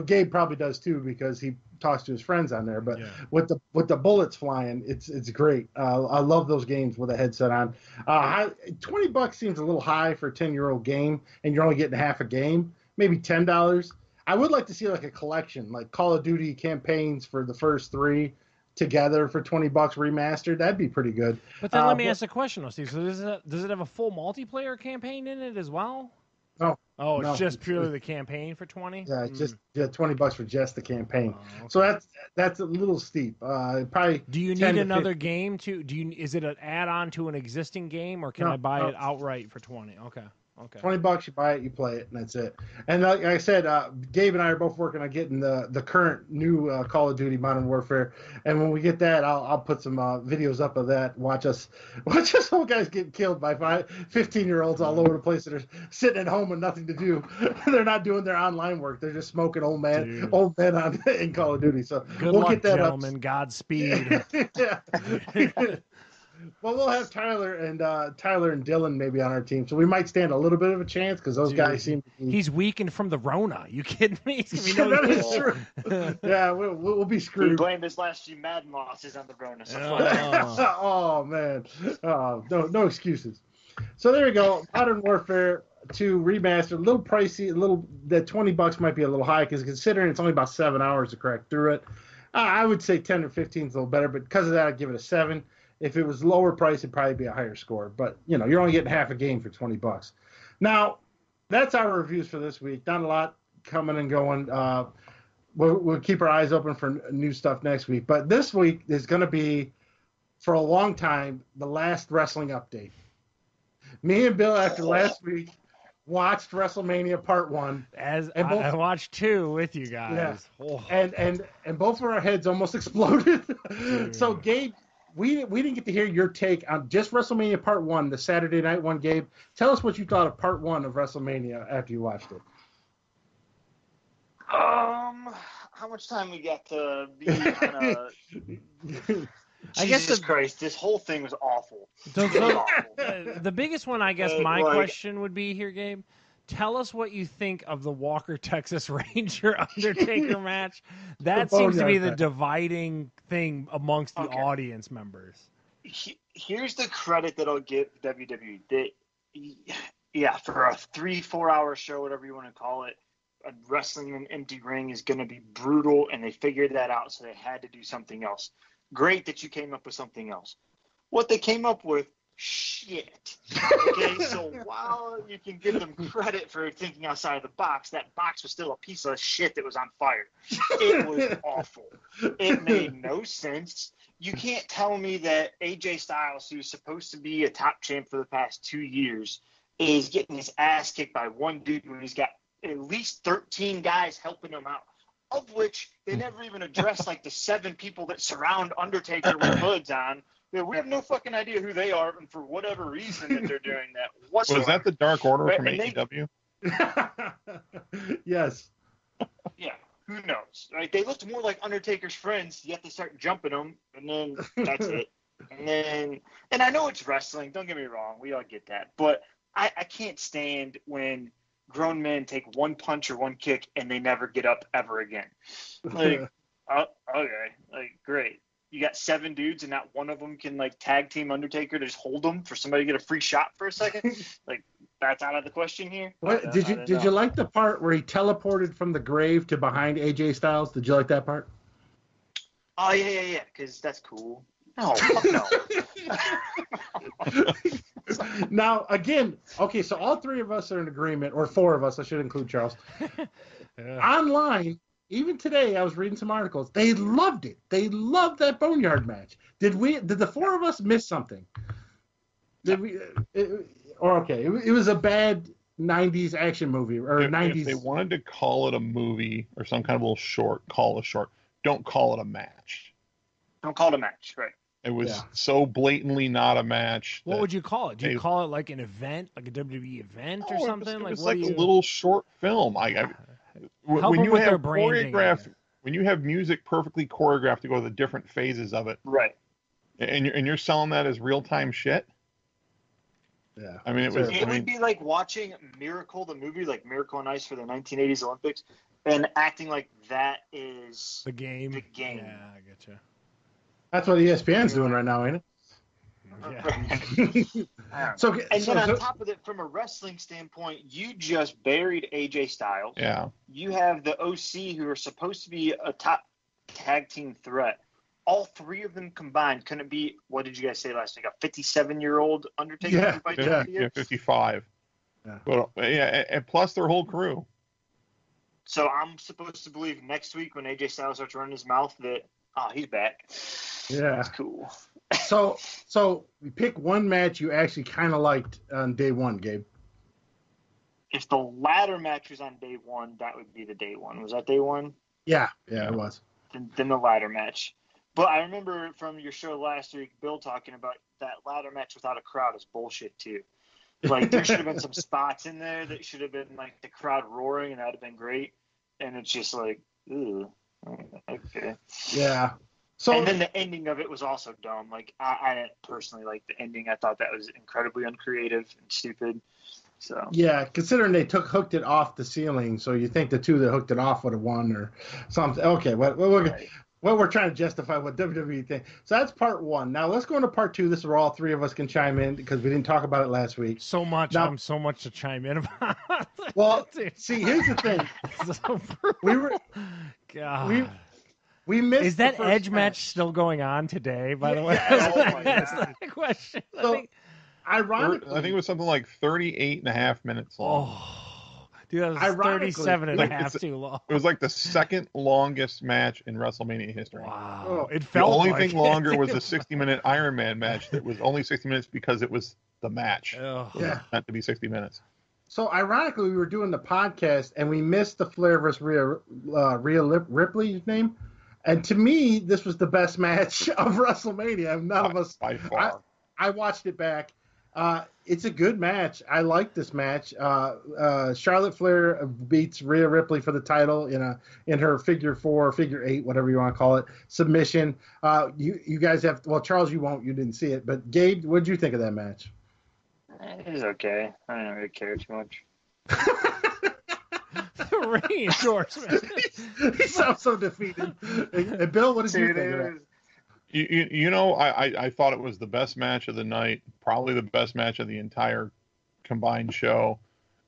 Gabe probably does too because he talks to his friends on there. But with the bullets flying, it's great. I love those games with a headset on. $20 seems a little high for a 10-year-old game, and you're only getting half a game. Maybe $10. I would like to see like a collection, like Call of Duty campaigns for the first 3 together for $20 remastered. That'd be pretty good. But then let me ask a question, though, Steve. So does it have a full multiplayer campaign in it as well? No. Oh, it's just purely the campaign for 20? Yeah, it's just $20 for just the campaign. Oh, okay. So that's a little steep. Probably. Do you need another game to? Is it an add-on to an existing game, or can I buy it outright for 20? Okay. Okay. $20, you buy it, you play it, and that's it. And like I said, Gabe and I are both working on getting the current new Call of Duty Modern Warfare. And when we get that, I'll put some videos up of that. Watch us old guys get killed by 15-year-olds all over the place that are sitting at home with nothing to do. They're not doing their online work. They're just smoking old men in Call of Duty. So good luck, get that gentlemen. Godspeed. Yeah. Well, we'll have Tyler and Dylan maybe on our team, so we might stand a little bit of a chance because those guys seem to be... He's weakened from the Rona. You kidding me? That is true. Yeah, we'll be screwed. He blamed his last few Madden losses on the Rona. So oh man, no excuses. So there you go, Modern Warfare 2 remastered, a little pricey, that $20 might be a little high because considering it's only about 7 hours to crack through it. I would say 10 or 15 is a little better, but because of that, I'd give it a 7. If it was lower price, it'd probably be a higher score. But, you're only getting half a game for $20. Now, that's our reviews for this week. Not a lot coming and going. We'll keep our eyes open for new stuff next week. But this week is going to be, for a long time, the last wrestling update. Me and Bill, after last week, watched Wrestlemania Part 1. I watched 2 with you guys. Yeah. Oh. And both of our heads almost exploded. So, Gabe... We didn't get to hear your take on just WrestleMania Part 1, the Saturday night one, Gabe. Tell us what you thought of Part 1 of WrestleMania after you watched it. How much time we got to be on Jesus Christ, this whole thing was awful. The biggest one, I guess, my question would be here, Gabe. Tell us what you think of the Walker Texas Ranger Undertaker match. That seems to be the dividing thing amongst the audience members. Here's the credit that I'll give WWE. For a 3-4 hour show, whatever you want to call it, wrestling in an empty ring is going to be brutal, and they figured that out, so they had to do something else. Great that you came up with something else. What they came up with, shit. Okay, so while you can give them credit for thinking outside of the box, that box was still a piece of shit that was on fire. It was awful. It made no sense. You can't tell me that AJ Styles, who's supposed to be a top champ for the past 2 years, is getting his ass kicked by one dude when he's got at least 13 guys helping him out, of which they never even address like the 7 people that surround Undertaker with hoods on. Yeah, we have no fucking idea who they are, and for whatever reason that they're doing that. Was that the Dark Order from AEW? Yes. Yeah, who knows? Right? They looked more like Undertaker's friends, yet they start jumping them, and then that's it. And I know it's wrestling. Don't get me wrong. We all get that. But I can't stand when grown men take one punch or one kick and they never get up ever again. Like, okay, like great. You got 7 dudes and not one of them can like tag team Undertaker to just hold them for somebody to get a free shot for a second. Like that's out of the question here. What, did you like the part where he teleported from the grave to behind AJ Styles? Did you like that part? Oh yeah, because that's cool. No, fuck no. Now again, okay, so all 3 of us are in agreement, or 4 of us. I should include Charles. Yeah. Online. Even today, I was reading some articles. They loved it. They loved that Boneyard match. Did the 4 of us miss something? Did we? It was a bad 90s action movie or 90s. If they wanted to call it a movie or some kind of little short, call it a short. Don't call it a match. Don't call it a match, right? It was so blatantly not a match. What would you call it? Do you call it like an event, like a WWE event or something? It was what like a little short film. When you have choreographed, when you have music perfectly choreographed to go to the different phases of it, right? And you're selling that as real time shit. Yeah, I mean, it would be like watching Miracle, the movie, like Miracle on Ice for the 1980s Olympics, and acting like that is the game. The game. Yeah, I get you. That's what ESPN's doing right now, ain't it? Yeah. Then on top of it, from a wrestling standpoint, you just buried AJ Styles. Yeah. You have the OC, who are supposed to be a top tag team threat. All three of them combined couldn't be, what did you guys say last week, a 57-year-old Undertaker? Yeah, 55. Yeah. But, and plus their whole crew. So I'm supposed to believe next week when AJ Styles starts running his mouth that, he's back. Yeah. That's cool. So we pick one match you actually kind of liked on day one, Gabe. If the ladder match was on day one, that would be the day one. Was that day one? Yeah, it was. Then the ladder match. But I remember from your show last week, Bill talking about that ladder match without a crowd is bullshit too. Like there should have been some spots in there that should have been like the crowd roaring, and that'd have been great. And it's just like, ooh, okay. Yeah. So and then the ending of it was also dumb. Like I didn't personally like the ending. I thought that was incredibly uncreative and stupid. So yeah, considering they hooked it off the ceiling, so you think the two that hooked it off would have won or something. Okay, what we're trying to justify what WWE think. So that's part one. Now let's go into part two. This is where all three of us can chime in because we didn't talk about it last week. So much. Now, I'm so much to chime in about. Well, see, here's the thing. God. We missed. Is that Edge match still going on today? By the way, that's the question. So, ironically, I think it was something like 38 and a half minutes long. Oh, dude, that was 37 and a half too long. It was like the second longest match in WrestleMania history. Wow. It felt the only thing longer was the 60-minute Iron Man match that was only 60 minutes because it was the match. Yeah. Meant to be 60 minutes. So, ironically, we were doing the podcast, and we missed the Flair versus Rhea Ripley's name. And to me, this was the best match of WrestleMania. None of us. By far. I watched it back. It's a good match. I like this match. Charlotte Flair beats Rhea Ripley for the title in her figure 4, figure 8, whatever you want to call it, submission. You guys have, well, Charles, you won't. You didn't see it. But Gabe, what did you think of that match? It was okay. I didn't really care too much. Reinforcement. He sounds so defeated. And Bill, what did you think of that? You know, I thought it was the best match of the night, probably the best match of the entire combined show.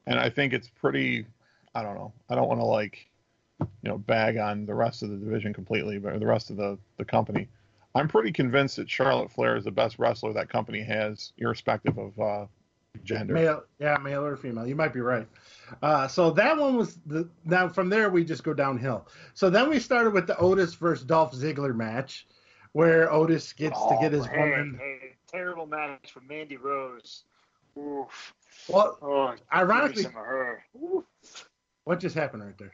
And I think it's pretty, I don't know. I don't want to bag on the rest of the division completely, but the rest of the company. I'm pretty convinced that Charlotte Flair is the best wrestler that company has, irrespective of gender. Male or female. You might be right. So that one was now from there we just go downhill. So then we started with the Otis versus Dolph Ziggler match, where Otis gets to get his woman. Terrible match for Mandy Rose. Oof. Well, ironically, some of her. What just happened right there?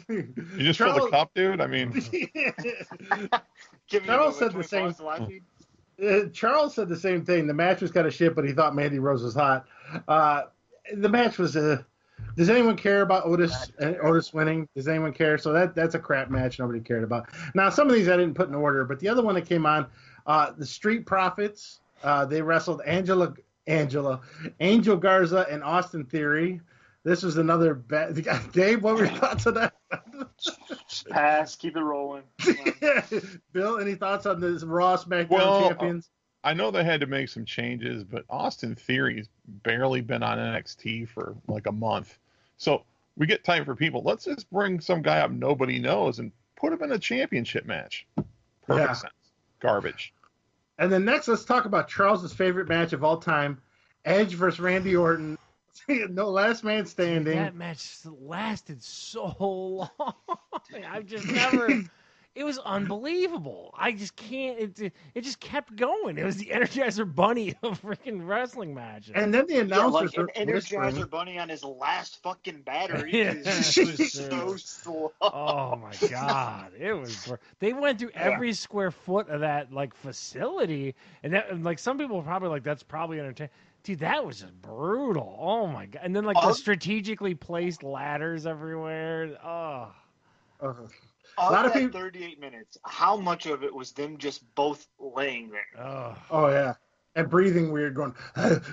You just filled the cup, dude. I mean, Charles said the same. Charles said the same thing. The match was kind of shit, but he thought Mandy Rose was hot. The match was does anyone care about Otis winning? Does anyone care? So that's a crap match nobody cared about. Now, some of these I didn't put in order, but the other one that came on, the Street Profits, they wrestled Angel Garza and Austin Theory. This was another bad. Dave, what were your thoughts on that? Pass. Keep it rolling. Bill, any thoughts on the Raw SmackDown champions? I know they had to make some changes, but Austin Theory's barely been on NXT for like a month. So we get time for people. Let's just bring some guy up nobody knows and put him in a championship match. Perfect sense. Garbage. And then next, let's talk about Charles's favorite match of all time, Edge versus Randy Orton. No last man standing. That match lasted so long. I've just never. It was unbelievable. I just can't. It just kept going. It was the Energizer Bunny of freaking wrestling matches. And then the announcers an Energizer Bunny on his last fucking battery is so slow. Oh my god, it was. They went through every square foot of that like facility, and that like some people were probably like that's probably entertaining. Dude, that was just brutal. Oh my god! And then like the strategically placed ladders everywhere. Oh. A lot of people. 38 minutes. How much of it was them just both laying there? Oh yeah, and breathing weird, going.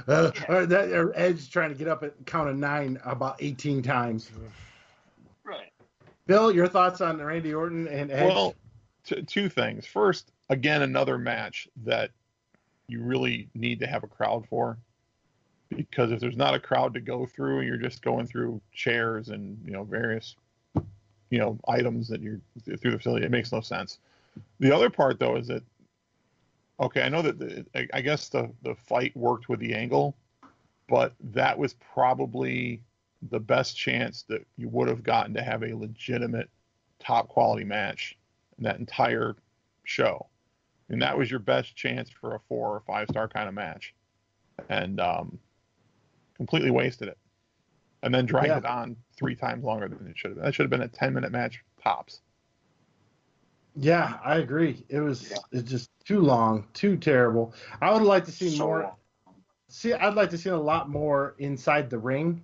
Or Edge trying to get up at count of 9 about 18 times. Right. Bill, your thoughts on Randy Orton and Edge? Well, two things. First, again, another match that you really need to have a crowd for, because if there's not a crowd to go through and you're just going through chairs and various items that you're through the facility, it makes no sense. The other part though is that I know that I guess the fight worked with the angle, but that was probably the best chance that you would have gotten to have a legitimate top quality match in that entire show. And that was your best chance for a 4 or 5 star kind of match, and completely wasted it. And then dragged it on 3 times longer than it should have been. That should have been a 10-minute match tops. Yeah, I agree. It's just too long, too terrible. I would like to see more. I'd like to see a lot more inside the ring,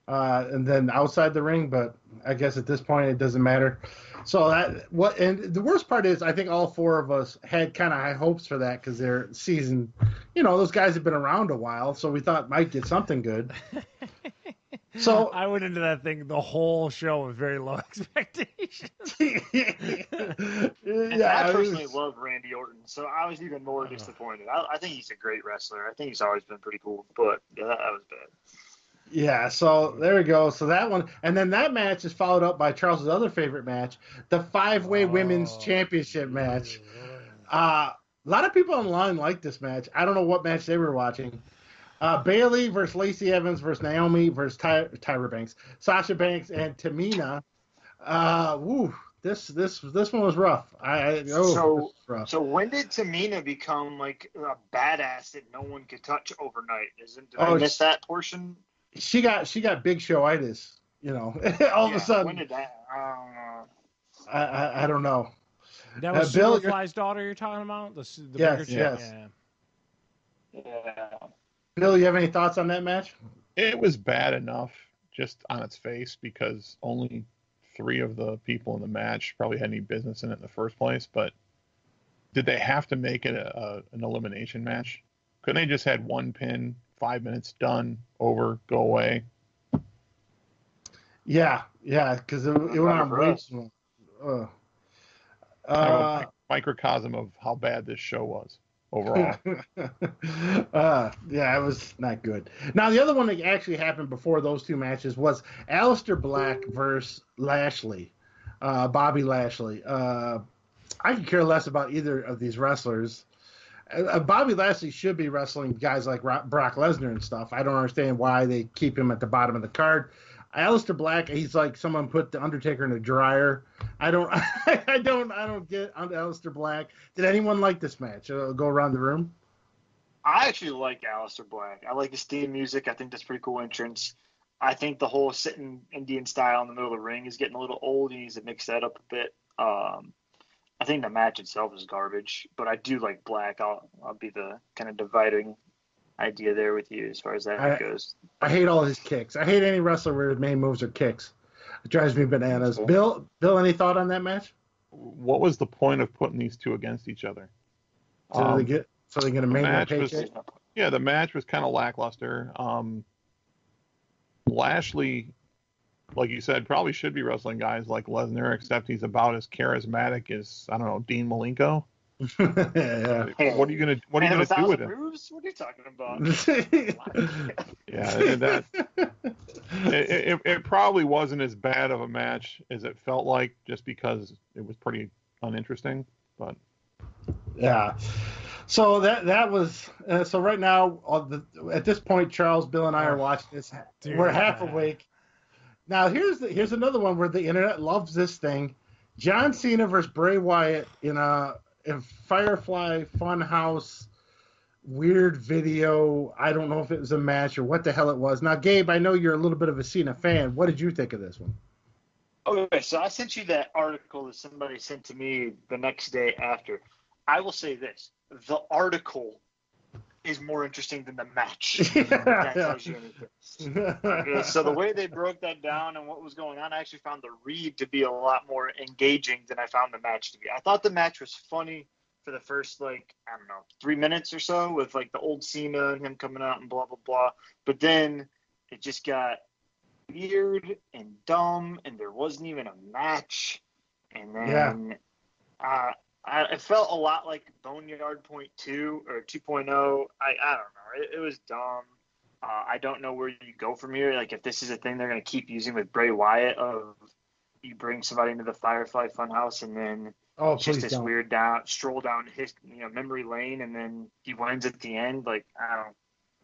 and then outside the ring. But I guess at this point it doesn't matter. So and the worst part is I think all 4 of us had kind of high hopes for that because they're seasoned. Those guys have been around a while, so we thought might get something good. So I went into that thing the whole show with very low expectations. I personally love Randy Orton, so I was even more disappointed. I think he's a great wrestler. I think he's always been pretty cool, but that was bad. Yeah, so there we go. So that one, and then that match is followed up by Charles's other favorite match, the 5-way women's championship match. A lot of people online like this match. I don't know what match they were watching. Bayley versus Lacey Evans versus Naomi versus Tyra Banks, Sasha Banks, and Tamina. This one was rough. So when did Tamina become like a badass that no one could touch overnight? Did I miss that portion? She got big showitis. All of a sudden. When did that? I don't know. That was Superfly's daughter you're talking about? The yes. Yeah. Bill, you have any thoughts on that match? It was bad enough just on its face because only 3 of the people in the match probably had any business in it in the first place. But did they have to make it an elimination match? Couldn't they just had 1 pin, 5 minutes, done, over, go away? Yeah, because it went on way too long. Microcosm of how bad this show was overall. It was not good. Now, the other one that actually happened before those 2 matches was Aleister Black versus Lashley, Bobby Lashley. I could care less about either of these wrestlers. Bobby Lashley should be wrestling guys like Brock Lesnar and stuff. I don't understand why they keep him at the bottom of the card. Aleister Black, he's like someone put the Undertaker in a dryer. I don't get on Aleister Black. Did anyone like this match? Go around the room. I actually like Aleister Black. I like his theme music. I think that's a pretty cool entrance. I think the whole sitting Indian style in the middle of the ring is getting a little old. He needs to mix that up a bit. I think the match itself is garbage, but I do like Black. I'll be the kind of dividing idea there with you as far as that goes. I hate all his kicks. I hate any wrestler where his main moves are kicks. It drives me bananas. Cool. Bill, any thought on that match? What was the point of putting these 2 against each other? So they get a main paycheck? The match was kind of lackluster. Lashley, like you said, probably should be wrestling guys like Lesnar, except he's about as charismatic as, I don't know, Dean Malenko. Yeah. What are you gonna do with him? Moves? What are you talking about? It probably wasn't as bad of a match as it felt like, just because it was pretty uninteresting. But yeah. So that was so right now at this point, Charles, Bill, and I are watching this. We're half awake. Now here's another one where the internet loves this thing. John Cena versus Bray Wyatt in a Firefly Funhouse weird video. I don't know if it was a match or what the hell it was. Now, Gabe, I know you're a little bit of a Cena fan. What did you think of this one? Okay, so I sent you that article that somebody sent to me the next day after. I will say this. The article is more interesting than the match. That tells you anything. Okay, so the way they broke that down and what was going on, I actually found the read to be a lot more engaging than I found the match to be. I thought the match was funny for the first, 3 minutes or so with, the old Cena and him coming out and blah, blah, blah. But then it just got weird and dumb, and there wasn't even a match. And then it felt a lot like Boneyard Point 2 or 2.0. I don't know. It was dumb. I don't know where you go from here. If this is a thing they're going to keep using with Bray Wyatt, of you bring somebody into the Firefly Funhouse and then it's just this weird stroll down his memory lane, and then he wins at the end. I don't.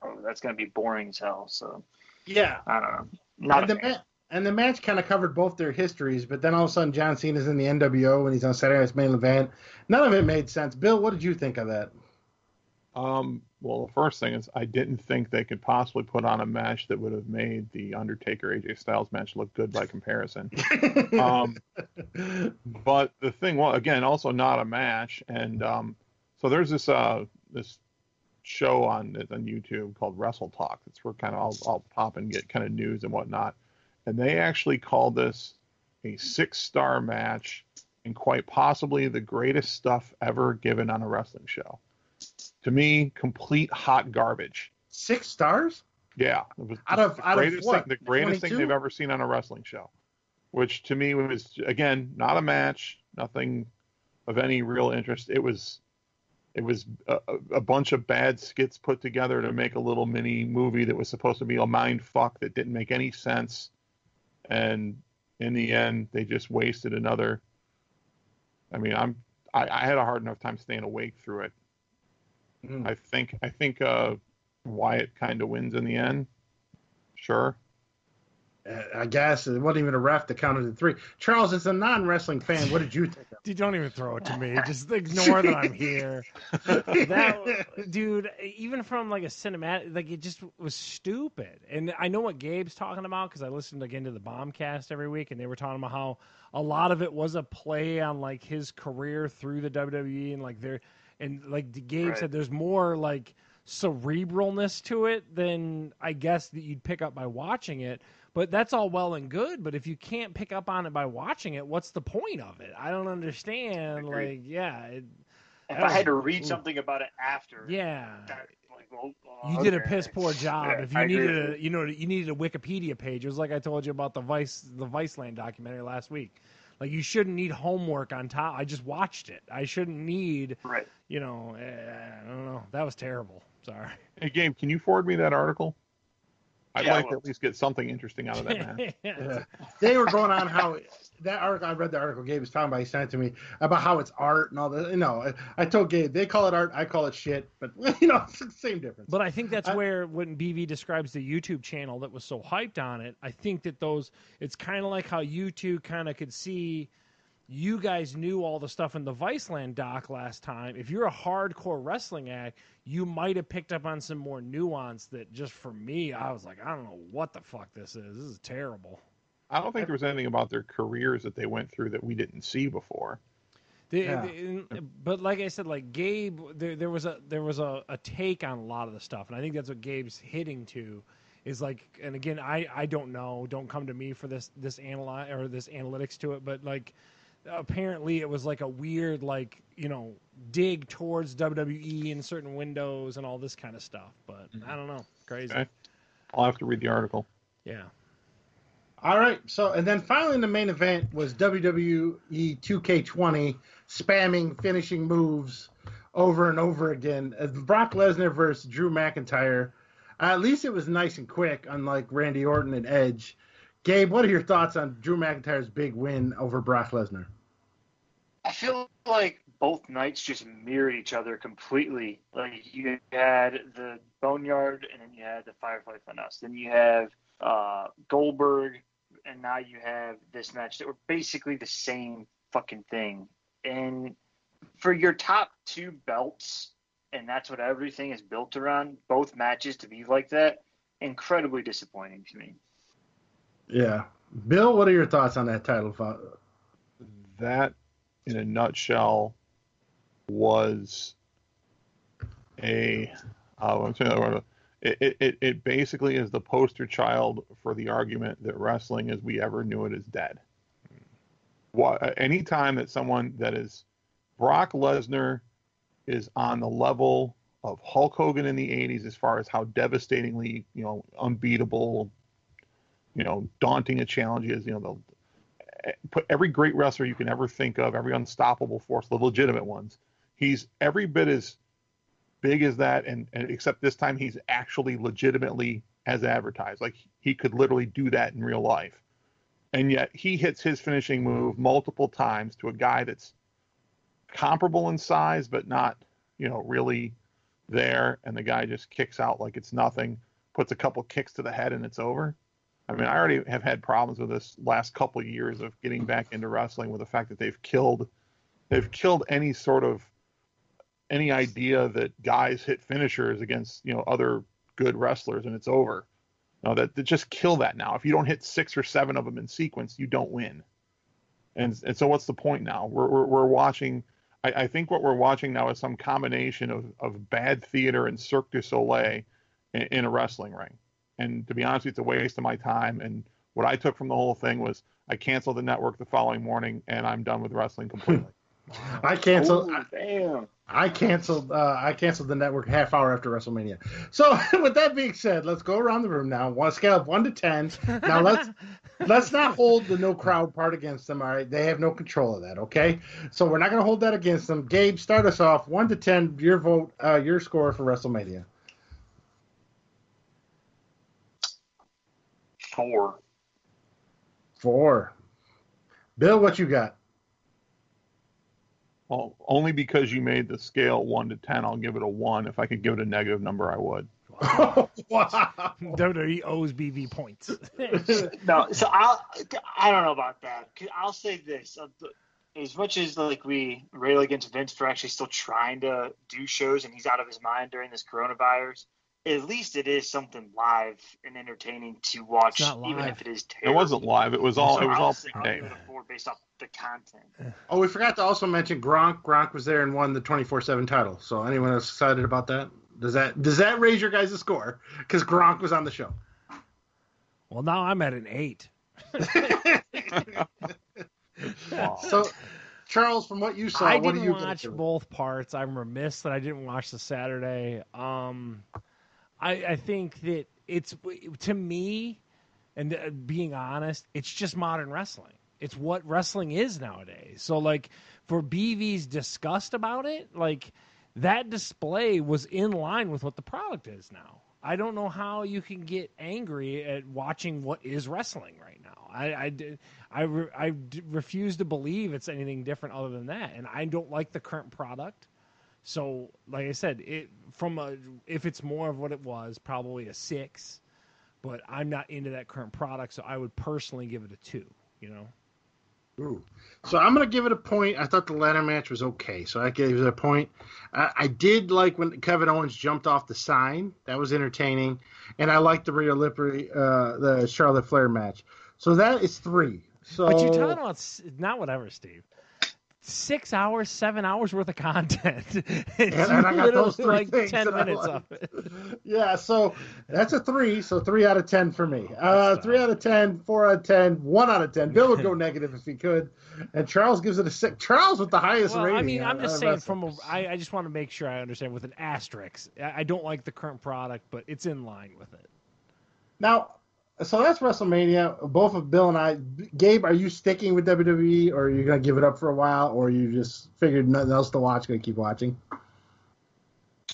Oh, that's going to be boring as hell. So yeah, I don't know. And the match kind of covered both their histories, but then all of a sudden John Cena's in the NWO and he's on Saturday Night's Main Event. None of it made sense. Bill, what did you think of that? Well, the first thing is I didn't think they could possibly put on a match that would have made the Undertaker AJ Styles match look good by comparison. But the thing, well, again, also not a match, and so there's this show on YouTube called Wrestle Talk. It's where kind of I'll pop and get kind of news and whatnot. And they actually called this a 6-star match and quite possibly the greatest stuff ever given on a wrestling show. To me, complete hot garbage. 6 stars? Yeah. It was the greatest thing they've ever seen on a wrestling show. Which to me was, again, not a match, nothing of any real interest. It was a bunch of bad skits put together to make a little mini movie that was supposed to be a mind fuck that didn't make any sense. And in the end, they just wasted another. I mean, I had a hard enough time staying awake through it. I think Wyatt kind of wins in the end. Sure. I guess it wasn't even a ref that counted to 3. Charles, as a non-wrestling fan, what did you think of? Dude, don't even throw it to me. Just ignore that I'm here. Dude, even from a cinematic, it just was stupid. And I know what Gabe's talking about because I listened again to the Bombcast every week, and they were talking about how a lot of it was a play on his career through the WWE, and Gabe said, there's more cerebralness to it than I guess that you'd pick up by watching it. But that's all well and good. But if you can't pick up on it by watching it, what's the point of it? I don't understand. If I had to read something about it after, you did a piss poor job. Yeah, if you needed you needed a Wikipedia page. It was like I told you about the Viceland documentary last week. You shouldn't need homework on top. I just watched it. I shouldn't need. Right. I don't know. That was terrible. Sorry. Hey, Gabe, can you forward me that article? I'd like to at least get something interesting out of that match. Yeah. They were going on how that article. I read the article Gabe was talking about. He sent it to me about how it's art and all that. I told Gabe they call it art. I call it shit. But it's the same difference. But I think that's where when BV describes the YouTube channel that was so hyped on it, I think that it's kind of like how you two kind of could see. You guys knew all the stuff in the Viceland doc last time. If you're a hardcore wrestling act, you might have picked up on some more nuance that just for me, I was like, I don't know what the fuck this is. This is terrible. I don't think there was anything about their careers that they went through that we didn't see before. But like I said, Gabe, there was a take on a lot of the stuff, and I think that's what Gabe's hitting to. Is and again, I don't know. Don't come to me for this analytics to it, but apparently it was a weird dig towards WWE in certain windows and all this kind of stuff, but I don't know, crazy. Okay. I'll have to read the article. Yeah. All right, so and then finally in the main event was WWE 2K20 spamming finishing moves over and over again. Brock Lesnar versus Drew McIntyre. At least it was nice and quick, unlike Randy Orton and Edge. Gabe, what are your thoughts on Drew McIntyre's big win over Brock Lesnar? I feel like both nights just mirror each other completely. You had the Boneyard, and then you had the Firefly Funhouse. Then you have Goldberg, and now you have this match that were basically the same fucking thing. And for your top 2 belts, and that's what everything is built around, both matches to be like that, incredibly disappointing to me. Yeah. Bill, what are your thoughts on that title fight? That, in a nutshell, was it basically is the poster child for the argument that wrestling as we ever knew it is dead. Anytime that someone that is Brock Lesnar is on the level of Hulk Hogan in the 80s as far as how devastatingly, unbeatable, daunting a challenge is, they'll put every great wrestler you can ever think of, every unstoppable force, the legitimate ones. He's every bit as big as that, and except this time he's actually legitimately as advertised. Like, he could literally do that in real life. And yet he hits his finishing move multiple times to a guy that's comparable in size, but not, really there. And the guy just kicks out like it's nothing, puts a couple kicks to the head, and it's over. I mean, I already have had problems with this last couple of years of getting back into wrestling with the fact that they've killed any idea that guys hit finishers against, other good wrestlers and it's over. No, that just kill that now. If you don't hit 6 or 7 of them in sequence, you don't win. And so what's the point now? We're watching. I think what we're watching now is some combination of bad theater and Cirque du Soleil in a wrestling ring. And to be honest, it's a waste of my time. And what I took from the whole thing was I canceled the network the following morning, and I'm done with wrestling completely. I canceled. Oh, damn. I canceled the network half hour after WrestleMania. So with that being said, let's go around the room now. One scale of 1 to 10. Now let's not hold the no crowd part against them. All right, they have no control of that. Okay, so we're not going to hold that against them. Gabe, start us off. 1 to 10. Your vote. Your score for WrestleMania. 4. 4. Bill, what you got? Well, only because you made the scale 1 to 10, I'll give it a 1. If I could give it a negative number, I would. Wow. WWE owes BV points. No, so I don't know about that. I'll say this: as much as we rail against Vince for actually still trying to do shows and he's out of his mind during this coronavirus, at least it is something live and entertaining to watch, even if it is terrible. It wasn't live. It was all. I'll pre-taped. give it a 4 based off the content. Oh, we forgot to also mention Gronk. Gronk was there and won the 24/7 title. So anyone else excited about that? Does that raise your guys' score? Because Gronk was on the show. Well, now I'm at an 8. Wow. So, Charles, from what you saw, I what do didn't you watch both parts. I'm remiss that I didn't watch the Saturday. I think that it's, to me, and being honest, it's just modern wrestling. It's what wrestling is nowadays. So, for BV's disgust about it, that display was in line with what the product is now. I don't know how you can get angry at watching what is wrestling right now. I refuse to believe it's anything different other than that, and I don't like the current product. So, like I said, if it's more of what it was, probably a 6. But I'm not into that current product, so I would personally give it a 2. Ooh. So I'm going to give it a point. I thought the ladder match was okay, so I gave it a point. I did like when Kevin Owens jumped off the sign. That was entertaining. And I liked the the Charlotte Flair match. So that is 3. So, but you're talking about not whatever, Steve. 6 hours, 7 hours worth of content. And I got those 3 things 10 minutes of it. Yeah, so that's a 3. So 3 out of 10 for me. 3 out of 10, 4 out of 10, 1 out of 10. Bill would go negative if he could, and Charles gives it a 6. Charles with the highest rating. I mean, I'm just saying I just want to make sure I understand with an asterisk. I don't like the current product, but it's in line with it. Now, so that's WrestleMania. Both of Bill and I. Gabe, are you sticking with WWE, or are you going to give it up for a while, or you just figured nothing else to watch, going to keep watching?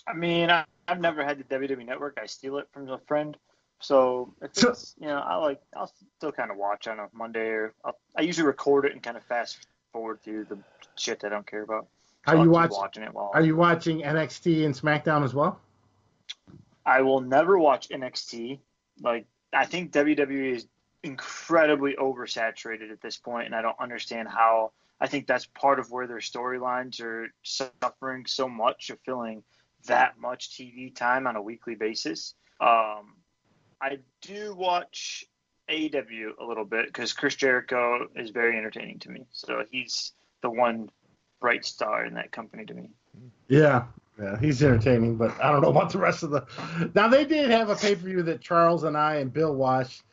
I mean, I've never had the WWE Network. I steal it from a friend. So it's I'll still kind of watch on a Monday, or I usually record it and kind of fast forward through the shit that I don't care about. So are you watching it? Are you watching NXT and SmackDown as well? I will never watch NXT. I think WWE is incredibly oversaturated at this point, and I don't understand how. I think that's part of where their storylines are suffering so much of filling that much TV time on a weekly basis. I do watch AEW a little bit because Chris Jericho is very entertaining to me. So he's the one bright star in that company to me. Yeah, he's entertaining, but I don't know about the rest of the. Now they did have a pay-per-view that Charles and I and Bill watched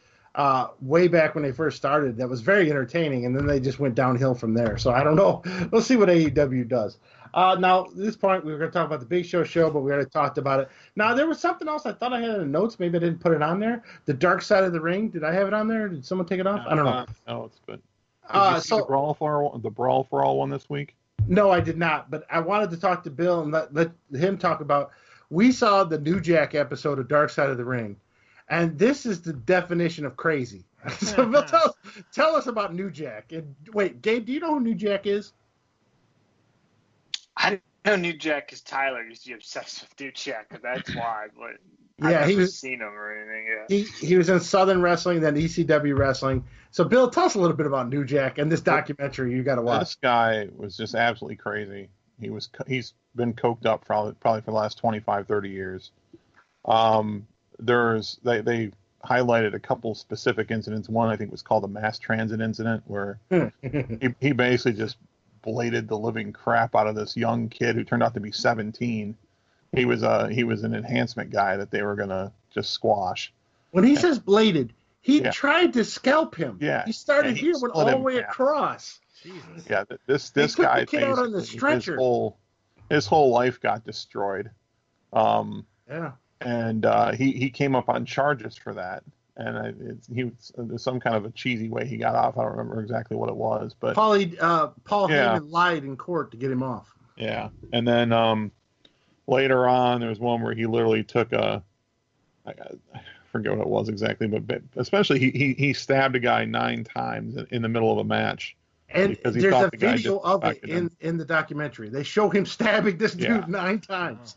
way back when they first started. That was very entertaining, and then they just went downhill from there. So I don't know. We'll see what AEW does. Now, at this point, we were going to talk about the Big Show, but we already talked about it. Now, there was something else I thought I had in the notes. Maybe I didn't put it on there. The Dark Side of the Ring. Did I have it on there? Did someone take it off? I don't know. No, it's good. Did you see the Brawl for All one this week? No, I did not. But I wanted to talk to Bill and let him talk about. We saw the New Jack episode of Dark Side of the Ring, and this is the definition of crazy. So, Bill, tell us about New Jack. And wait, Gabe, do you know who New Jack is? I know New Jack because Tyler used to be obsessed with New Jack, and that's why. But Yeah, I've never seen him or anything. Yeah. He was in Southern Wrestling, then ECW Wrestling. So, Bill, tell us a little bit about New Jack and this documentary you got to watch. This guy was just absolutely crazy. He's been coked up probably for the last 25, 30 years. They highlighted a couple specific incidents. One, I think, was called the mass transit incident, where he basically just bladed the living crap out of this young kid who turned out to be 17. He was an enhancement guy that they were gonna just squash. When he says bladed, he tried to scalp him. Yeah, he started here, went all the way across. Jesus. Yeah, this guy, the kid out on the stretcher. His whole life got destroyed. Yeah. And he came up on charges for that, and there's some kind of a cheesy way he got off. I don't remember exactly what it was, but Paul Heyman lied in court to get him off. Yeah, and then later on, there was one where he literally took I forget what it was exactly, but especially he stabbed a guy 9 times in the middle of a match. And there's a video of it in the documentary. They show him stabbing this dude 9 times.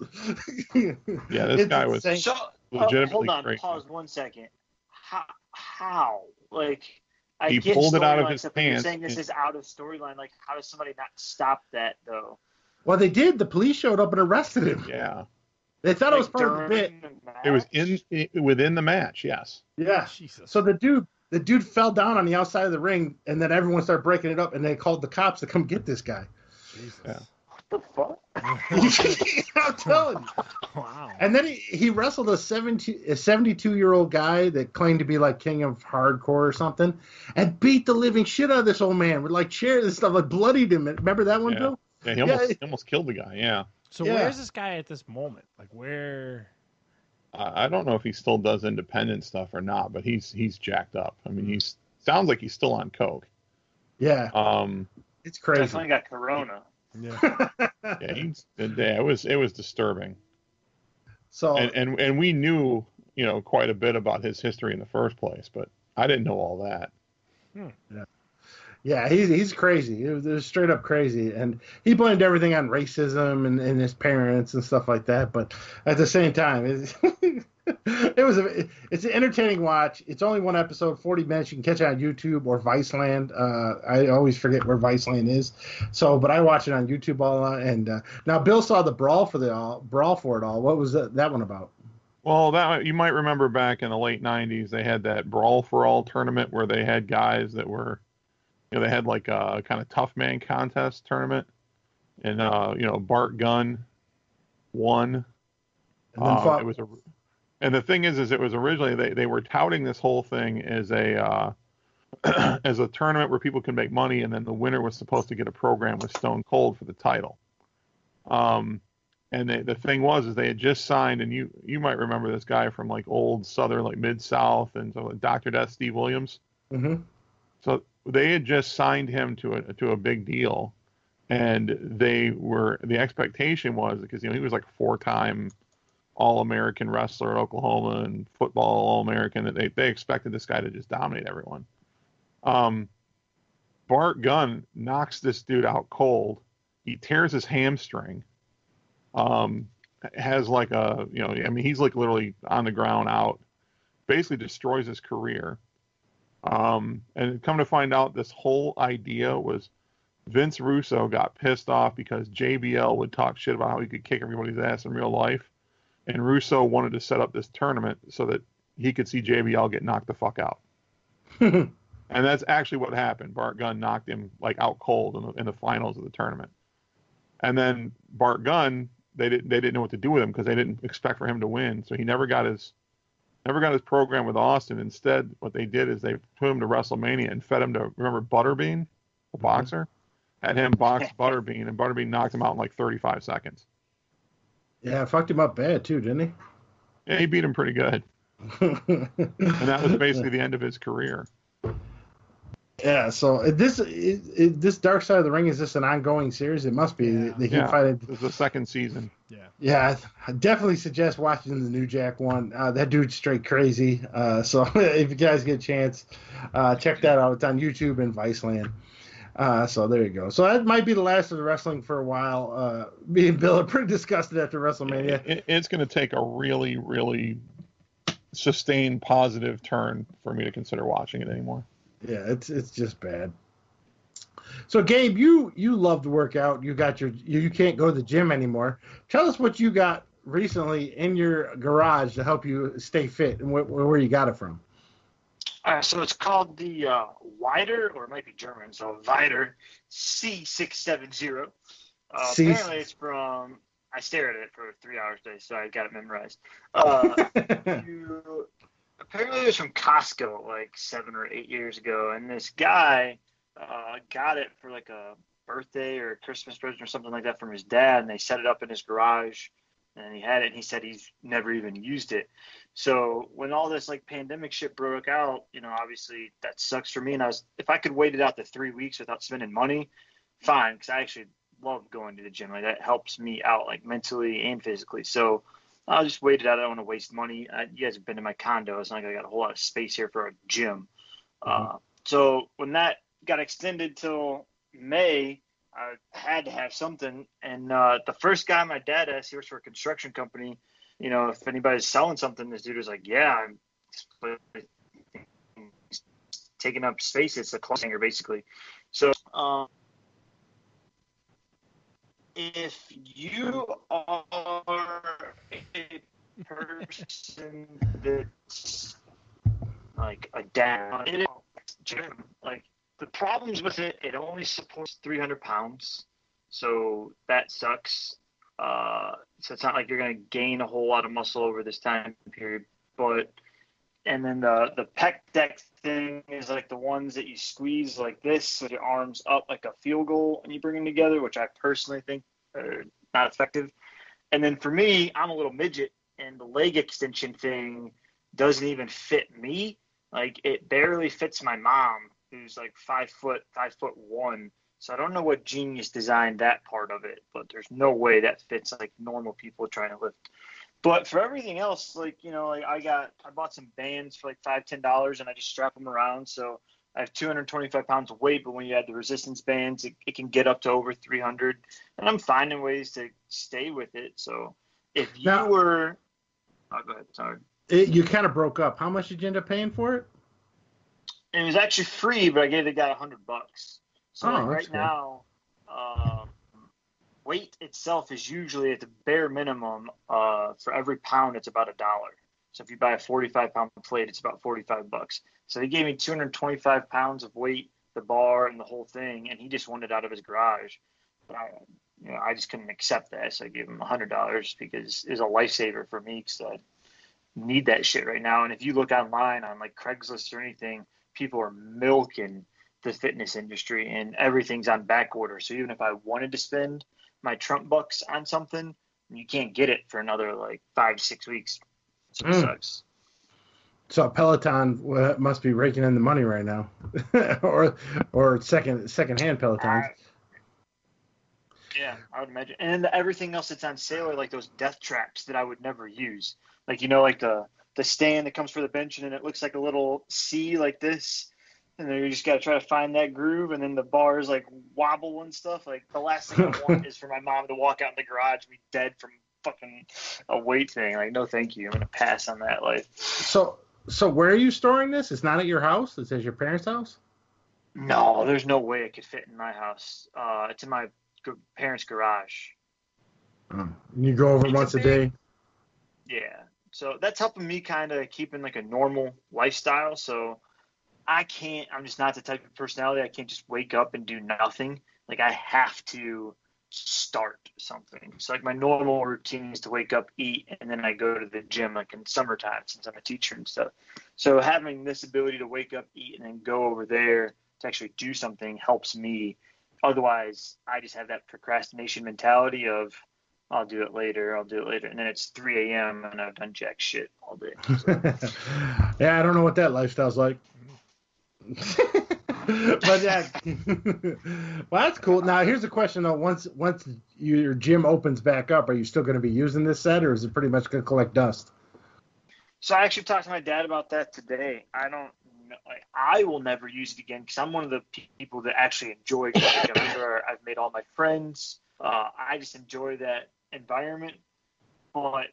Yeah, this guy was legitimately hold on, crazy. Pause 1 second. How? Like, he pulled it out of his pants. You're saying this is out of storyline. Like, how does somebody not stop that, though? Well, they did. The police showed up and arrested him. Yeah. They thought it was part of the bit. It was within the match, yes. Yeah. Jesus. So the dude fell down on the outside of the ring, and then everyone started breaking it up, and they called the cops to come get this guy. Jesus. Yeah. What the fuck? I'm telling you. Wow. And then he wrestled a 72-year-old guy that claimed to be like king of hardcore or something, and beat the living shit out of this old man with like chairs and stuff, like bloodied him. Remember that one, Bill? Yeah, he almost killed the guy. Yeah. So where's this guy at this moment? Like where? I don't know if he still does independent stuff or not, but he's jacked up. I mean, sounds like he's still on coke. Yeah. It's crazy. Definitely got corona. Yeah. It was disturbing. So and we knew quite a bit about his history in the first place, but I didn't know all that. Yeah, he's crazy. It was straight up crazy, and he blamed everything on racism and his parents and stuff like that. But at the same time, it's an entertaining watch. It's only one episode, 40 minutes. You can catch it on YouTube or Viceland. I always forget where Viceland is. But I watch it on YouTube all. And now Bill saw the Brawl for it All. What was that one about? Well, that you might remember back in the late 90s, they had that Brawl for All tournament where they had guys that were. They had like a kind of tough man contest tournament, and Bart Gunn won. And the thing is it was originally they were touting this whole thing as a as a tournament where people can make money, and then the winner was supposed to get a program with Stone Cold for the title. And the thing was they had just signed, and you might remember this guy from like old Southern, like Mid-South, and so Dr. Death Steve Williams. Mm-hmm. So they had just signed him to a big deal, and the expectation was, because he was like a 4-time All-American wrestler at Oklahoma and football All-American, that they expected this guy to just dominate everyone. Bart Gunn knocks this dude out cold. He tears his hamstring. Has like he's like literally on the ground out. Basically destroys his career. And come to find out, this whole idea was Vince Russo got pissed off because JBL would talk shit about how he could kick everybody's ass in real life. And Russo wanted to set up this tournament so that he could see JBL get knocked the fuck out. And that's actually what happened. Bart Gunn knocked him like out cold in the finals of the tournament. And then Bart Gunn, they didn't know what to do with him because they didn't expect for him to win. So he never got his program with Austin. Instead, what they did is they put him to WrestleMania and fed him to, remember Butterbean, the boxer? Had him box Butterbean, and Butterbean knocked him out in like 35 seconds. Yeah, fucked him up bad too, didn't he? Yeah, he beat him pretty good. And that was basically the end of his career. Yeah, so this Dark Side of the Ring, is this an ongoing series? It must be. Yeah. They keep fighting. It's the second season. Yeah, I definitely suggest watching the New Jack one. That dude's straight crazy. So if you guys get a chance, check that out. It's on YouTube and Viceland. So there you go. So that might be the last of the wrestling for a while. Me and Bill are pretty disgusted after WrestleMania. It's going to take a really, really sustained positive turn for me to consider watching it anymore. Yeah, it's just bad. So Gabe, you love to work out. You can't go to the gym anymore. Tell us what you got recently in your garage to help you stay fit, and where you got it from. So it's called the Wider, or it might be German, so Wider C670. Apparently it's from, I stare at it for 3 hours a day, so I got it memorized. Apparently it was from Costco like 7 or 8 years ago, and this guy got it for like a birthday or a Christmas present or something like that from his dad, and they set it up in his garage, and he had it, and he said he's never even used it. So when all this like pandemic shit broke out, obviously that sucks for me, and if I could wait it out to 3 weeks without spending money, fine, because I actually love going to the gym. Like that helps me out like mentally and physically. So I'll just wait it out. I don't want to waste money. You guys have been to my condo. It's not like I got a whole lot of space here for a gym. So when that got extended till May, I had to have something. And the first guy my dad asked, he works for a construction company, if anybody's selling something, this dude was like, yeah, I'm taking up space. It's a clothes hanger, basically. So if you are a person that's like a dad, gym, like the problems with it, it only supports 300 pounds, so that sucks. So it's not like you're going to gain a whole lot of muscle over this time period, and then the pec deck thing is like the ones that you squeeze like this with your arms up like a field goal and you bring them together, which I personally think are not effective. And then for me, I'm a little midget, and the leg extension thing doesn't even fit me. Like it barely fits my mom, who's like 5'1". So I don't know what genius designed that part of it, but there's no way that fits like normal people trying to lift. But for everything else, like, I bought some bands for like $5-10, and I just strap them around. So I have 225 pounds of weight, but when you add the resistance bands, it can get up to over 300. And I'm finding ways to stay with it. So if you were, go ahead, sorry. You kind of broke up. How much did you end up paying for it? It was actually free, but I gave the guy $100. So right now, weight itself is usually at the bare minimum. For every pound, it's about $1. So if you buy a 45-pound plate, it's about $45. So he gave me 225 pounds of weight, the bar, and the whole thing, and he just wanted it out of his garage. I just couldn't accept that, so I gave him $100 because it was a lifesaver for me because I need that shit right now. And if you look online on like Craigslist or anything, people are milking the fitness industry, and everything's on back order. So even if I wanted to spend my Trump bucks on something, you can't get it for another like 5-6 weeks. So it sucks. So Peloton must be raking in the money right now, or second-hand Pelotons. Yeah, I would imagine. And everything else that's on sale are like those death traps that I would never use. Like, like the stand that comes for the bench, and it looks like a little C like this. And then you just got to try to find that groove, and then the bars like wobble and stuff. Like the last thing I want is for my mom to walk out in the garage and be dead from fucking a weight thing. Like, no, thank you. I'm gonna pass on that life. So where are you storing this? It's not at your house. It's at your parents' house. No, there's no way it could fit in my house. It's in my parents' garage. You go over once a day? Yeah. So that's helping me kind of keeping like a normal lifestyle. So I'm just not the type of personality. I can't just wake up and do nothing. Like I have to start something. So like my normal routine is to wake up, eat, and then I go to the gym like in summertime since I'm a teacher and stuff. So having this ability to wake up, eat, and then go over there to actually do something helps me. Otherwise, I just have that procrastination mentality of I'll do it later, and then it's 3 a.m. and I've done jack shit all day. So. Yeah, I don't know what that lifestyle's like. But yeah, well, that's cool. Now, here's a question though: once your gym opens back up, are you still going to be using this set, or is it pretty much going to collect dust? So I actually talked to my dad about that today. I don't know. I will never use it again because I'm one of the people that actually enjoy going to gym. I've made all my friends. I just enjoy that environment. But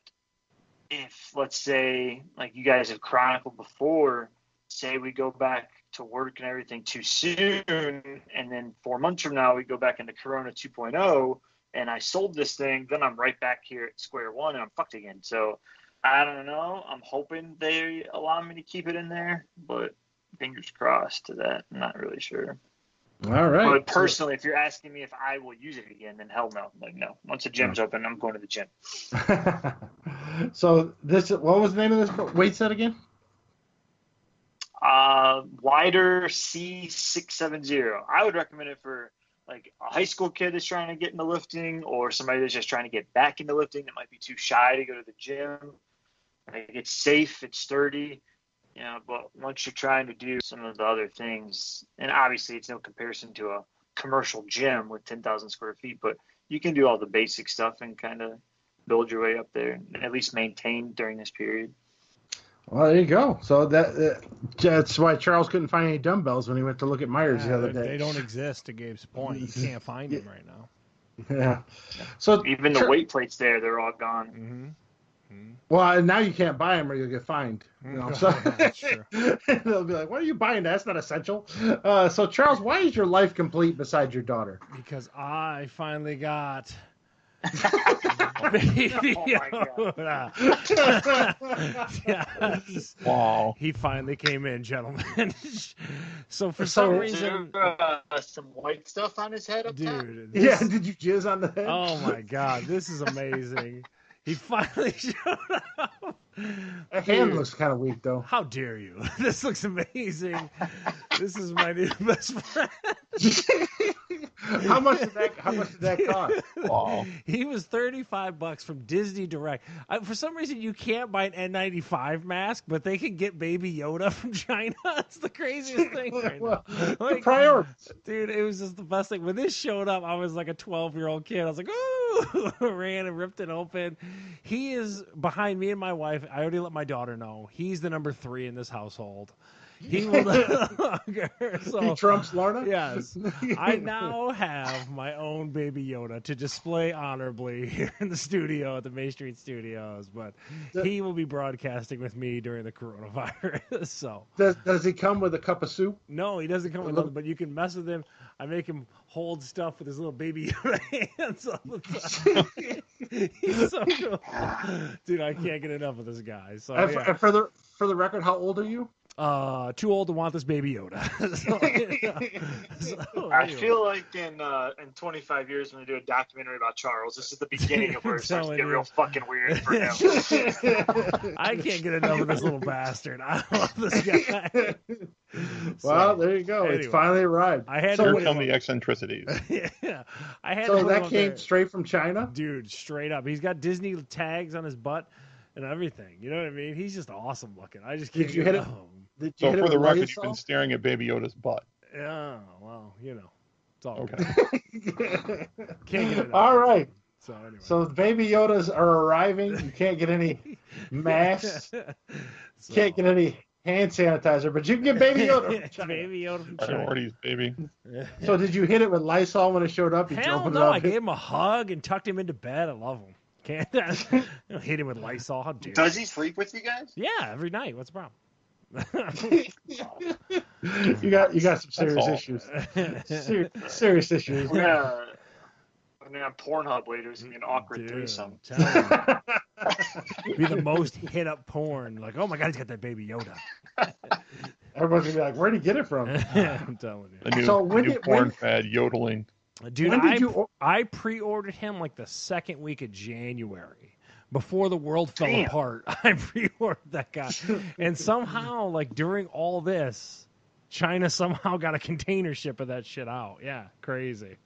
if, let's say, like you guys have chronicled before, say we go back to work and everything too soon, and then 4 months from now we go back into Corona 2.0, and I sold this thing, then I'm right back here at square one and I'm fucked again. So I don't know. I'm hoping they allow me to keep it in there, but fingers crossed to that. I'm not really sure. All right. But personally, if you're asking me if I will use it again, then hell no. Like, no. Once the gym's open, I'm going to the gym. So what was the name of this weight set again? Wider C670. I would recommend it for like a high school kid that's trying to get into lifting, or somebody that's just trying to get back into lifting that might be too shy to go to the gym. Like, it's safe, it's sturdy. You know, but once you're trying to do some of the other things, and obviously it's no comparison to a commercial gym with 10,000 square feet, but you can do all the basic stuff and kind of build your way up there and at least maintain during this period. Well, there you go. So that's why Charles couldn't find any dumbbells when he went to look at Myers the other day. They don't exist, to Gabe's point. You can't find them right now. Yeah. So even the weight plates there, they're all gone. Mm-hmm. Well, now you can't buy them or you'll get fined. You know, so that's true. They'll be like, "What are you buying? That's not essential." So, Charles, why is your life complete besides your daughter? Because I finally got Baby Yoda. Yes. Wow. He finally came in, gentlemen. So for some reason, some white stuff on his head up top? Dude. Yeah, did you jizz on the head? Oh my God, this is amazing. He finally showed up. That hand looks kind of weak, though. How dare you? This looks amazing. This is my new best friend. How much did that cost? Wow. He was $35 from Disney Direct. For some reason, you can't buy an N95 mask, but they can get Baby Yoda from China. It's the craziest thing right now. Like, priorities. Dude, it was just the best thing. When this showed up, I was like a 12-year-old kid. I was like, ooh, ran and ripped it open. He is behind me and my wife. I already let my daughter know. He's the number 3 in this household. He will no longer. So, he trumps Lorna? Yes. I now have my own Baby Yoda to display honorably here in the studio at the May Street Studios, but he will be broadcasting with me during the coronavirus. So Does he come with a cup of soup? No, he doesn't come with nothing, but you can mess with him. I make him hold stuff with his little Baby Yoda hands all the time. He's so cool. Dude, I can't get enough of this guy. So and for the record, how old are you? Too old to want this Baby Yoda. I feel like in 25 years when they do a documentary about Charles, this is the beginning of where it starts to get real fucking weird for him. I can't get enough of this little bastard. I love this guy. Well, there you go. Anyway, it's finally arrived. Here come the eccentricities. Yeah, I had. So that came straight from China, dude. Straight up, he's got Disney tags on his butt and everything. You know what I mean? He's just awesome looking. I just can't. Did you hit it? So for the record, you've been staring at Baby Yoda's butt. Yeah, well, you know, it's all okay. Can't get it. All right. So anyway, so Baby Yodas are arriving. You can't get any masks. Can't get any hand sanitizer, but you can get Baby Yoda from China. Baby Yoda from China. Priorities, baby. So did you hit it with Lysol when it showed up? Hell no! I gave him a hug and tucked him into bed. I love him. Can't hit him with Lysol. How dare you? Does he sleep with you guys? Yeah, every night. What's the problem? You got some serious issues. Serious issues. We're gonna have Pornhub later. It's gonna be an awkward threesome. Be the most hit up porn. Like, oh my god, he's got that Baby Yoda. Everyone's gonna be like, where'd he get it from? I'm telling you. A new porn fad, yodeling. Dude, I pre-ordered him like the second week of January. Before the world fell apart, I pre-ordered that guy. And somehow, like, during all this, China somehow got a container ship of that shit out. Yeah, crazy.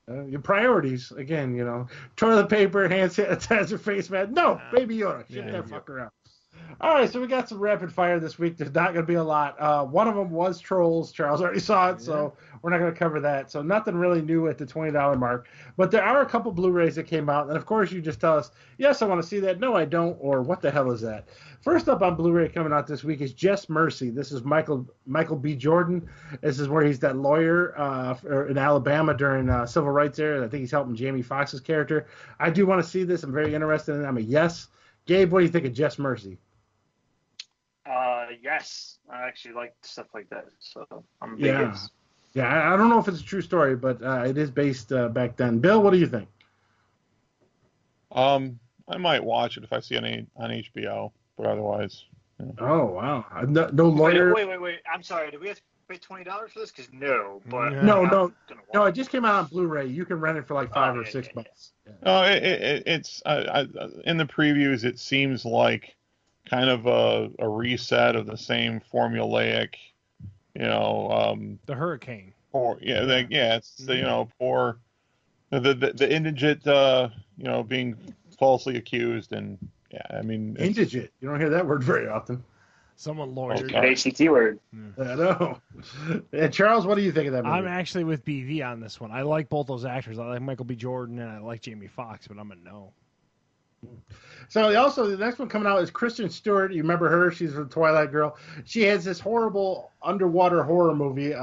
Your priorities, again, toilet paper, hand sanitizer, face mask. No, Baby Yoda. Shit that fucker out. All right, so we got some rapid fire this week. There's not going to be a lot. One of them was Trolls. Charles already saw it, so we're not going to cover that. So nothing really new at the $20 mark. But there are a couple Blu-rays that came out. And, of course, you just tell us, yes, I want to see that. No, I don't. Or what the hell is that? First up on Blu-ray coming out this week is Just Mercy. This is Michael B. Jordan. This is where he's that lawyer in Alabama during civil rights era. I think he's helping Jamie Foxx's character. I do want to see this. I'm very interested in it. I'm a yes. Gabe, what do you think of Just Mercy? Yes, I actually like stuff like that, so I'm a big yes. Yeah, I don't know if it's a true story, but it is based back then. Bill, what do you think? I might watch it if I see it on HBO, but otherwise. Yeah. Oh wow, no lawyer. Wait! I'm sorry. Do we have to pay $20 for this? Because no, but no. It just came out on Blu-ray. You can rent it for like $5 or $6. Yeah. Oh, it's in the previews. It seems like kind of a reset of the same formulaic, the hurricane. It's the poor, the indigent, being falsely accused, and indigent. You don't hear that word very often. Someone lawyered. An ACT word. I know. And Charles, what do you think of that movie? I'm actually with BV on this one. I like both those actors. I like Michael B. Jordan and I like Jamie Foxx, but I'm a no. So also the next one coming out is Kristen Stewart. You remember her? She's the Twilight girl. She has this horrible underwater horror movie.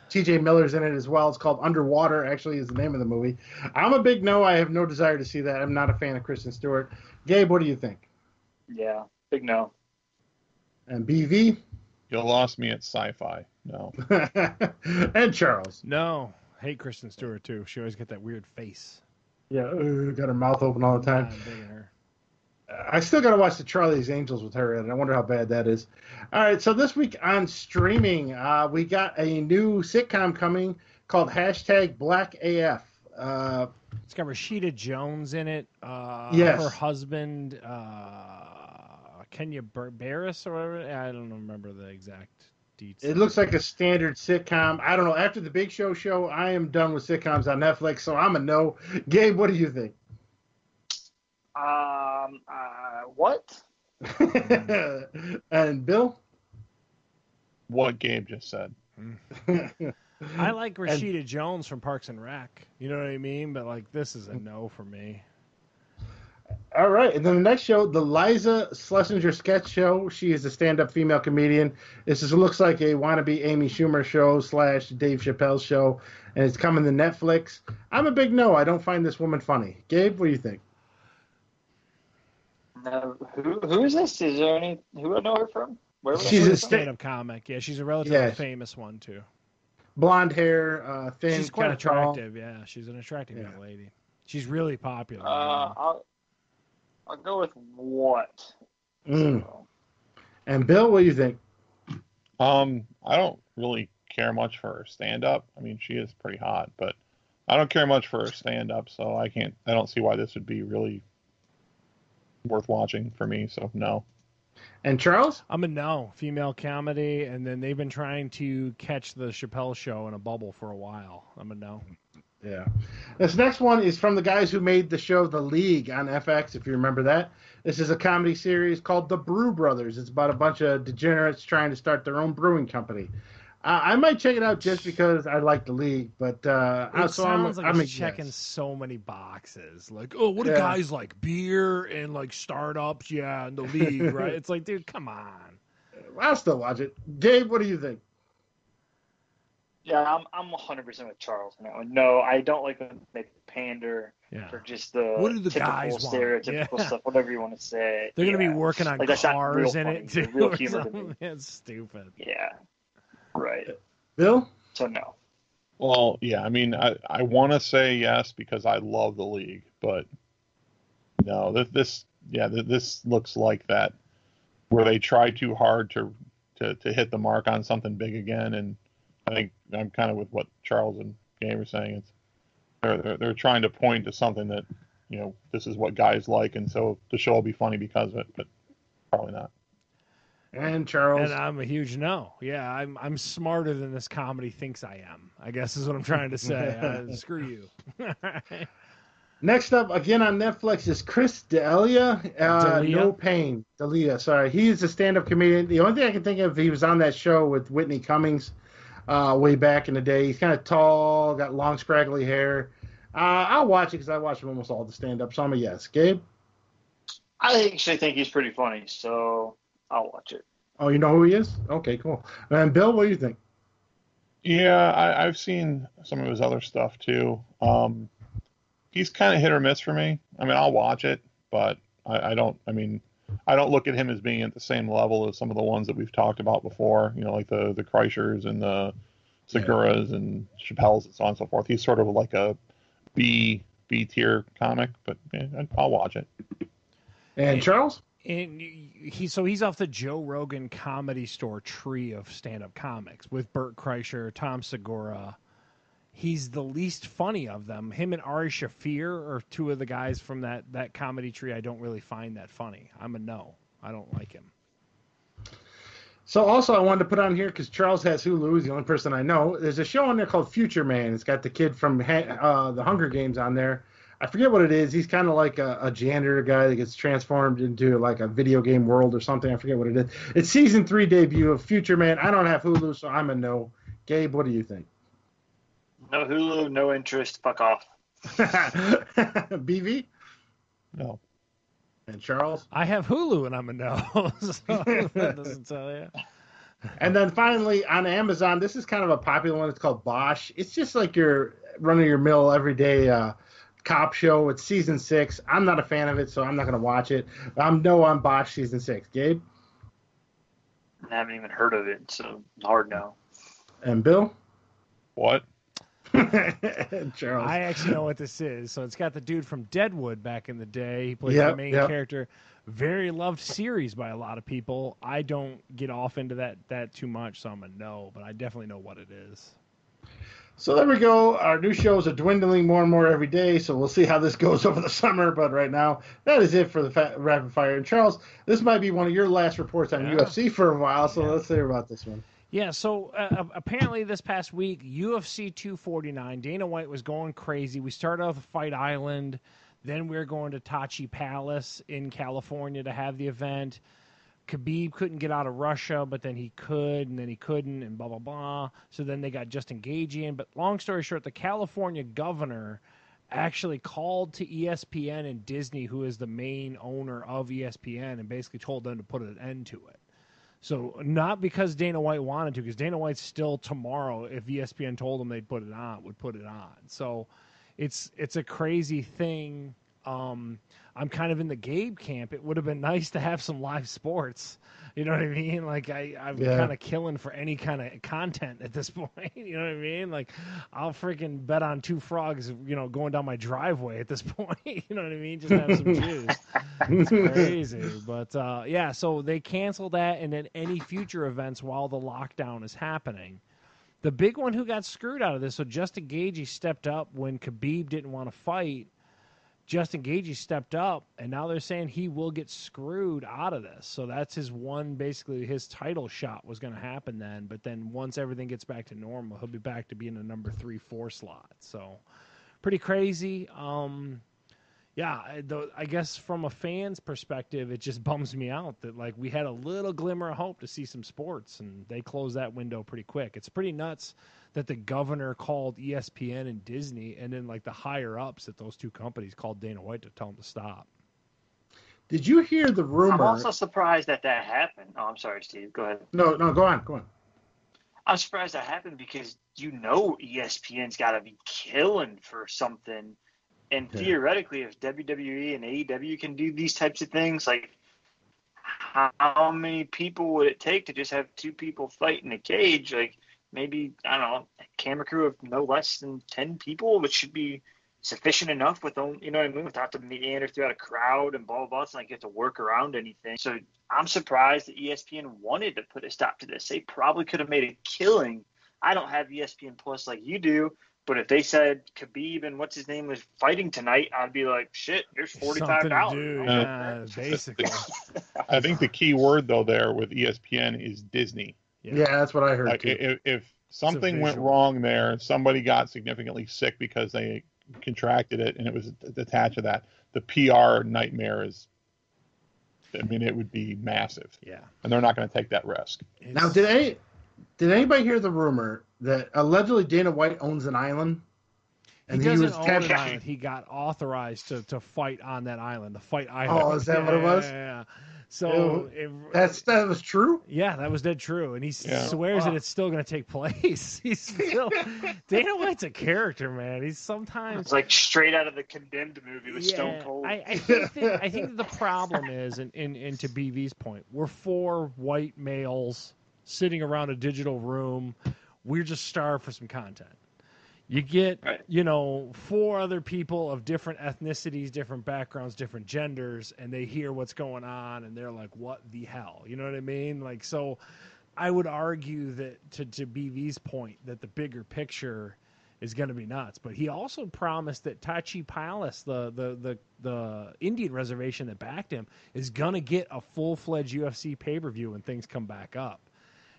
T.J. Miller's in it as well. It's called Underwater, actually, is the name of the movie. I'm a big no. I have no desire to see that. I'm not a fan of Kristen Stewart. Gabe, what do you think? Yeah, big no. And BV? You lost me at sci-fi. No. And Charles? No. Hate Kristen Stewart, too. She always got that weird face. Yeah, got her mouth open all the time. I'm digging her. I still got to watch the Charlie's Angels with her in it. I wonder how bad that is. All right, so this week on streaming, we got a new sitcom coming called #BlackAF. It's got Rashida Jones in it. Yes. Her husband, Kenya Barris or whatever. I don't remember the exact details. It looks like a standard sitcom. I don't know. After the Big Show, I am done with sitcoms on Netflix, so I'm a no. Gabe, what do you think? What? And Bill? What Gabe just said. I like Rashida Jones from Parks and Rec. You know what I mean? But like, this is a no for me. All right, and then the next show, the Liza Schlesinger sketch show. She is a stand-up female comedian. This looks like a wannabe Amy Schumer show / Dave Chappelle show, and it's coming to Netflix. I'm a big no. I don't find this woman funny. Gabe, what do you think? Who is this? Is there any? Who I know her from? Where was she's a stand-up comic. Yeah, she's a relatively famous one too. Blonde hair, thin. She's quite attractive. Tall. Yeah, she's an attractive young lady. She's really popular. I'll go with what? So. And Bill, what do you think? I don't really care much for her stand-up. I mean, she is pretty hot, but I don't care much for her stand-up, so I don't see why this would be really worth watching for me, so no. And Charles? I'm a no. Female comedy, and then they've been trying to catch the Chappelle show in a bubble for a while. I'm a no. Yeah. This next one is from the guys who made the show The League on FX, if you remember that. This is a comedy series called The Brew Brothers. It's about a bunch of degenerates trying to start their own brewing company. I might check it out just because I like The League, but it sounds like it's checking so many boxes. Like, oh, what do guys like? Beer and like startups, and The League, right? It's like, dude, come on. I'll still watch it. Gabe, what do you think? Yeah, I'm 100% with Charles on that one. No, I don't like when they pander for just What the do the typical, guys want? stereotypical stuff, whatever you want to say. They're gonna be working on like that's not real cars in funny, it too, real or humor to something. me. It's stupid. Yeah, right. Bill? So no. Well, yeah, I mean, I want to say yes because I love the league, but no, this looks like that where they try too hard to hit the mark on something big again, and I think I'm kind of with what Charles and Gabe are saying. It's they're trying to point to something that this is what guys like, and so the show will be funny because of it, but probably not. And Charles. And I'm a huge no. Yeah, I'm smarter than this comedy thinks I am, I guess is what I'm trying to say. Screw you. Next up, again on Netflix, is Chris D'Elia. No Pain. D'Elia, sorry. He's a stand-up comedian. The only thing I can think of, he was on that show with Whitney Cummings way back in the day. He's kind of tall, got long, scraggly hair. I'll watch it because I watch almost all the stand-up, so I'm a yes. Gabe? I actually think he's pretty funny, so I'll watch it. Oh, you know who he is? Okay, cool. And Bill, what do you think? Yeah, I've seen some of his other stuff too. He's kind of hit or miss for me. I mean, I'll watch it, but I don't look at him as being at the same level as some of the ones that we've talked about before, like the Kreischers and the Seguras and Chappelle's and so on and so forth. He's sort of like a B tier comic, but I'll watch it. And Charles? And he's off the Joe Rogan Comedy Store tree of stand-up comics with Bert Kreischer, Tom Segura. He's the least funny of them. Him and Ari Shaffir are two of the guys from that comedy tree I don't really find that funny. I'm a no. I don't like him. So also I wanted to put on here, because Charles has Hulu, he's the only person I know. There's a show on there called Future Man. It's got the kid from the Hunger Games on there. I forget what it is. He's kind of like a janitor guy that gets transformed into like a video game world or something. I forget what it is. It's season 3 debut of Future Man. I don't have Hulu, so I'm a no. Gabe, what do you think? No Hulu, no interest, fuck off. BV? No. And Charles? I have Hulu and I'm a no. So that doesn't tell you. And then finally on Amazon, this is kind of a popular one. It's called Bosch. It's just like your run-of-your-mill everyday cop show. It's season 6. I'm not a fan of it, so I'm not going to watch it. I'm no on Bosch season 6. Gabe? I haven't even heard of it, so hard no. And Bill? What? Charles. I actually know what this is. So it's got the dude from Deadwood back in the day. He plays the main character. Very loved series by a lot of people. I don't get off into that too much, so I'm a no, but I definitely know what it is. So there we go. Our new shows are dwindling more and more every day, so we'll see how this goes over the summer. But right now, that is it for the Rapid Fire. And Charles, this might be one of your last reports on UFC for a while, so let's hear about this one. Yeah, so apparently this past week, UFC 249, Dana White was going crazy. We started off with Fight Island, then we were going to Tachi Palace in California to have the event. Khabib couldn't get out of Russia, but then he could, and then he couldn't, and blah, blah, blah. So then they got Justin Gage in. But long story short, the California governor actually called to ESPN and Disney, who is the main owner of ESPN, and basically told them to put an end to it. So not because Dana White wanted to, because Dana White's still tomorrow, if ESPN told him they'd put it on, would put it on. So it's a crazy thing. I'm kind of in the Gabe camp. It would have been nice to have some live sports. You know what I mean? Like I'm kind of killing for any kind of content at this point. You know what I mean? Like I'll freaking bet on 2 frogs, going down my driveway at this point. You know what I mean? Just have some juice. It's crazy. But so they canceled that, and then any future events while the lockdown is happening. The big one who got screwed out of this, so Justin Gaethje stepped up when Khabib didn't want to fight. Justin Gaethje stepped up, and now they're saying he will get screwed out of this. So that's basically his title shot was going to happen then. But then once everything gets back to normal, he'll be back to being a number 3-4 slot. So pretty crazy. I guess from a fan's perspective, it just bums me out that like we had a little glimmer of hope to see some sports, and they closed that window pretty quick. It's pretty nuts that the governor called ESPN and Disney, and then like the higher ups at those 2 companies called Dana White to tell him to stop. Did you hear the rumor? I'm also surprised that happened. Oh, I'm sorry, Steve. Go ahead. No, go on. I'm surprised that happened because ESPN's got to be killing for something. And theoretically, if WWE and AEW can do these types of things, like how many people would it take to just have two people fight in a cage? Like maybe, I don't know, a camera crew of no less than 10 people, which should be sufficient enough with, you know what I mean, without the meander throughout a crowd and blah, blah, blah. It's not like you have to work around anything. So I'm surprised that ESPN wanted to put a stop to this. They probably could have made a killing. I don't have ESPN Plus like you do, but if they said Khabib and what's his name was fighting tonight, I'd be like, shit, there's $45. Yeah, basically. I think the key word though there with ESPN is Disney. Yeah, that's what I heard too. If something went wrong there, somebody got significantly sick because they contracted it and it was attached to that, the PR nightmare is, I mean, it would be massive. Yeah. And they're not going to take that risk. Now, did anybody hear the rumor that allegedly Dana White owns an island? And he doesn't own an island. He got authorized to fight on that island, the Fight Island. Oh, is that what it was? Yeah. So that was true? Yeah, that was dead true. And he swears that it's still going to take place. Dana White's a character, man. He's sometimes... It's like straight out of the Condemned movie with Stone Cold. I think the problem is, and to BV's point, we're 4 white males sitting around a digital room. We're just starved for some content. You get, 4 other people of different ethnicities, different backgrounds, different genders, and they hear what's going on, and they're like, what the hell? You know what I mean? Like, so I would argue that, to BV's point, that the bigger picture is going to be nuts. But he also promised that Tachi Palace, the Indian reservation that backed him, is going to get a full-fledged UFC pay-per-view when things come back up.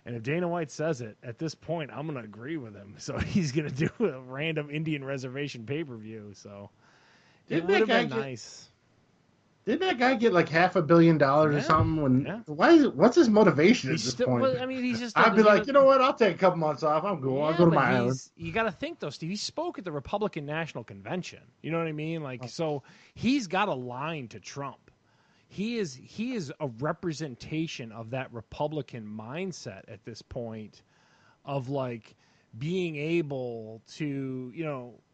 And if Dana White says it, at this point, I'm going to agree with him. So he's going to do a random Indian reservation pay-per-view. So it would have been nice. Didn't that guy get like $500 million or something? What's his motivation at this point? Well, I mean, he's just. I'd be like, you know what? I'll take a couple months off. I'm cool. I'll go to my island. You got to think though, Steve. He spoke at the Republican National Convention. You know what I mean? Like, so he's got a line to Trump. He is a representation of that Republican mindset at this point, of like being able to,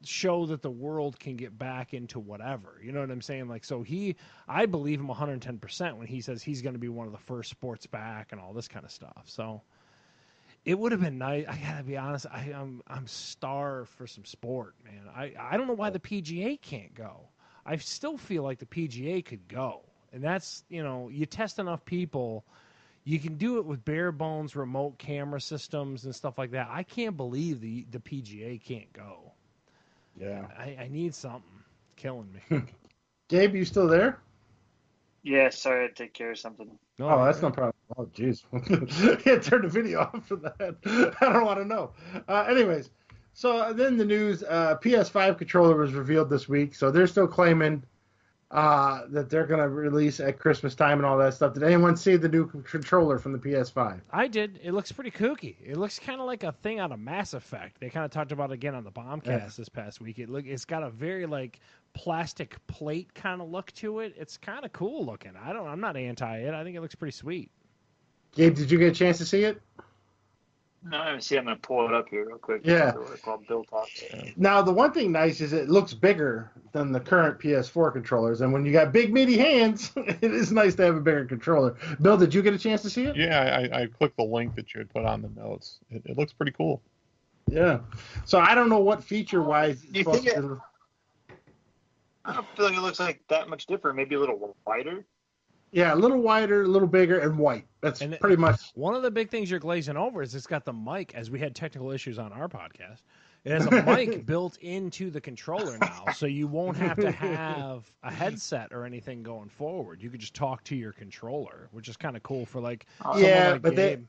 show that the world can get back into whatever. You know what I'm saying? Like, so I believe him 110% when he says he's going to be one of the first sports back and all this kind of stuff. So it would have been nice. I gotta be honest. I'm starved for some sport, man. I don't know why the PGA can't go. I still feel like the PGA could go. And that's, you test enough people, you can do it with bare bones remote camera systems and stuff like that. I can't believe the PGA can't go. Yeah. I need something. It's killing me. Gabe, you still there? Yeah, sorry, I had to take care of something. No, that's no problem. Oh, jeez. Can't turn the video off for that. I don't want to know. Anyways, so then the news, PS5 controller was revealed this week, so they're still claiming that they're going to release at Christmas time and all that stuff. Did anyone see the new controller from the PS5? I did. It looks pretty kooky. It looks kind of like a thing out of Mass Effect. They kind of talked about it again on the Bombcast this past week. It's got a very like plastic plate kind of look to it. It's kind of cool looking. I'm not anti it. I think it looks pretty sweet. Gabe, did you get a chance to see it? No, I haven't seen it. I'm going to pull it up here real quick. Yeah. It's called Bill Talks. Now, the one thing nice is it looks bigger than the current PS4 controllers. And when you got big, meaty hands, it is nice to have a bigger controller. Bill, did you get a chance to see it? Yeah, I clicked the link that you had put on the notes. It looks pretty cool. Yeah. So I don't know what feature-wise... I don't feel like it looks like that much different. Maybe a little wider. Yeah, a little wider, a little bigger, and white. That's pretty much... One of the big things you're glazing over is it's got the mic, as we had technical issues on our podcast. It has a mic built into the controller now, so you won't have to have a headset or anything going forward. You could just talk to your controller, which is kind of cool for like someone like Gabe.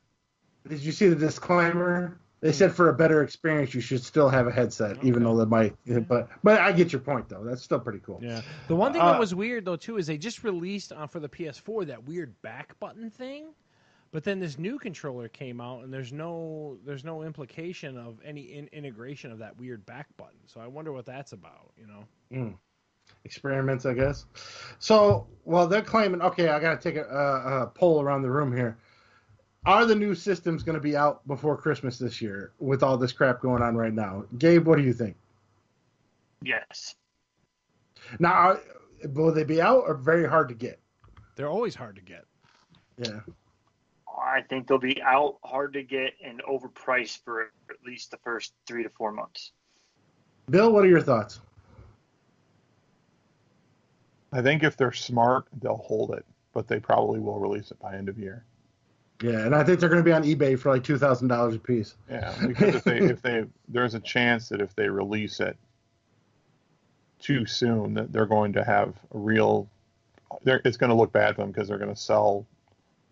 Did you see the disclaimer? They said for a better experience, you should still have a headset, even though the mic. But I get your point, though. That's still pretty cool. Yeah. The one thing that was weird, though, too, is they just released for the PS4 that weird back button thing. But then this new controller came out, and there's no implication of any integration of that weird back button. So I wonder what that's about, Experiments, I guess. So, they're claiming, okay, I got to take a poll around the room here. are the new systems going to be out before Christmas this year with all this crap going on right now? Gabe, what do you think? Yes. Now, will they be out or very hard to get? They're always hard to get. Yeah. I think they'll be out, hard to get, and overpriced for at least the first 3 to 4 months. Bill, what are your thoughts? I think if they're smart, they'll hold it, but they probably will release it by end of year. Yeah, and I think they're going to be on eBay for like $2,000 a piece. Yeah, because if they there's a chance that if they release it too soon, that they're going to have a real. It's going to look bad for them because they're going to sell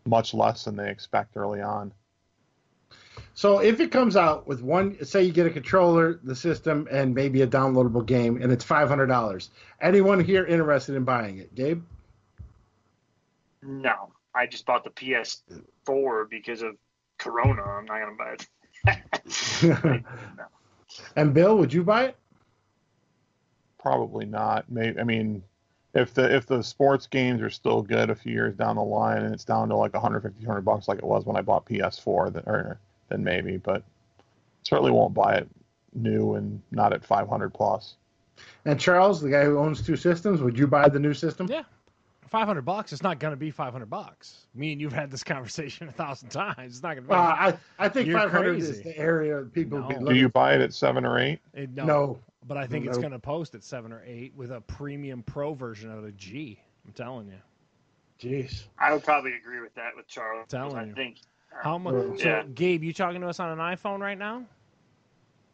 much less than they expect early on. So if it comes out with one, say you get a controller, the system, and maybe a downloadable game, and it's $500, anyone here interested in buying it? Gabe? No, I just bought the PS4 because of Corona. I'm not going to buy it. No. And Bill, would you buy it? Probably not. Maybe. I mean, if the sports games are still good a few years down the line, and it's down to like $150 like it was when I bought PS4, then maybe. But certainly won't buy it new and not at $500 plus. And Charles, the guy who owns two systems, would you buy the new system? Yeah. $500. It's not going to be $500. Me and you've had this conversation 1,000 times. It's not going to be. I think You're 500 crazy. is the area people would be looking. Do you buy it at 7 or 8? No. But I think it's going to post at 7 or 8 with a premium pro version of a G. I'm telling you. Jeez. I would probably agree with that with Charles. Telling you. I think. How much? So, Gabe, you talking to us on an iPhone right now?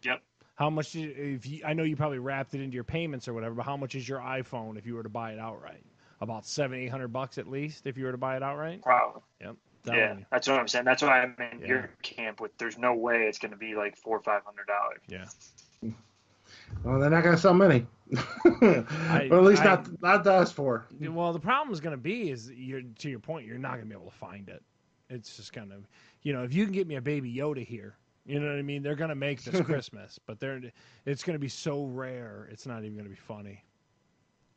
Yep. How much? I know you probably wrapped it into your payments or whatever, but how much is your iPhone if you were to buy it outright? About $700-800 at least if you were to buy it outright. Probably. Yep. Yeah, that's what I'm saying. That's why I'm in your camp with. There's no way it's going to be like $400 or $500. Yeah. Well, they're not going to sell many. Or at least not to us for. Well, the problem is going to be is to your point, you're not going to be able to find it. It's just kind of, if you can get me a Baby Yoda here, you know what I mean? They're going to make this Christmas, but it's going to be so rare, it's not even going to be funny.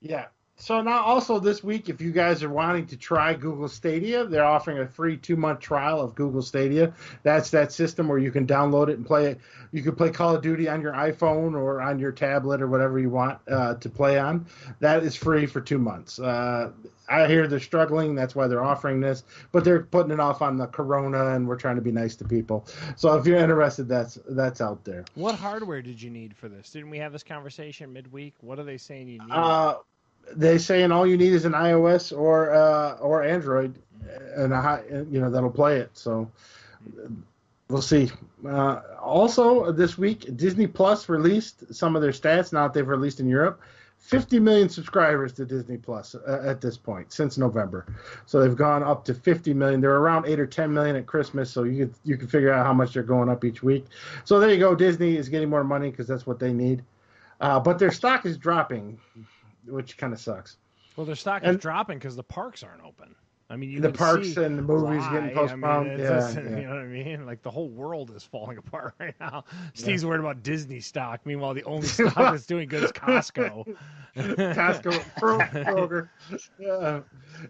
Yeah. So now also this week, if you guys are wanting to try Google Stadia, they're offering a free 2-month trial of Google Stadia. That's that system where you can download it and play it. You can play Call of Duty on your iPhone or on your tablet or whatever you want to play on. That is free for 2 months. I hear they're struggling. That's why they're offering this. But they're putting it off on the Corona, and we're trying to be nice to people. So if you're interested, that's out there. What hardware did you need for this? Didn't we have this conversation midweek? What are they saying you need? They're saying all you need is an iOS or Android, and that'll play it. So we'll see. Also, this week, Disney Plus released some of their stats. Now that they've released in Europe, 50 million subscribers to Disney Plus at this point since November. So they've gone up to 50 million. They're around 8 or 10 million at Christmas. So you can figure out how much they're going up each week. So there you go. Disney is getting more money because that's what they need. But their stock is dropping, which kind of sucks. Well, their stock is dropping because the parks aren't open. I mean, the parks and the movies getting postponed. I mean, you know what I mean? Like the whole world is falling apart right now. Steve's worried about Disney stock. Meanwhile, the only stock that's doing good is Costco. Kroger. Yeah.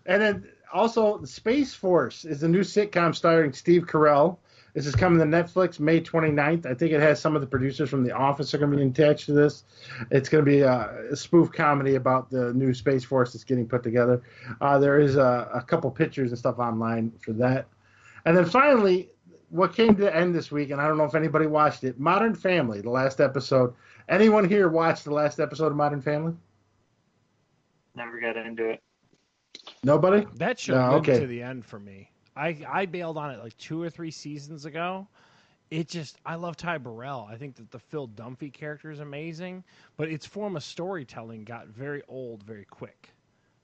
And then also, Space Force is a new sitcom starring Steve Carell. This is coming to Netflix May 29th. I think it has some of the producers from The Office are going to be attached to this. It's going to be a spoof comedy about the new Space Force that's getting put together. There is a couple pictures and stuff online for that. And then finally, what came to the end this week, and I don't know if anybody watched it, Modern Family, the last episode. Anyone here watched the last episode of Modern Family? Never got into it. Nobody? That show lived to the end for me. I bailed on it like 2 or 3 seasons ago. I love Ty Burrell. I think that the Phil Dunphy character is amazing, but its form of storytelling got very old very quick.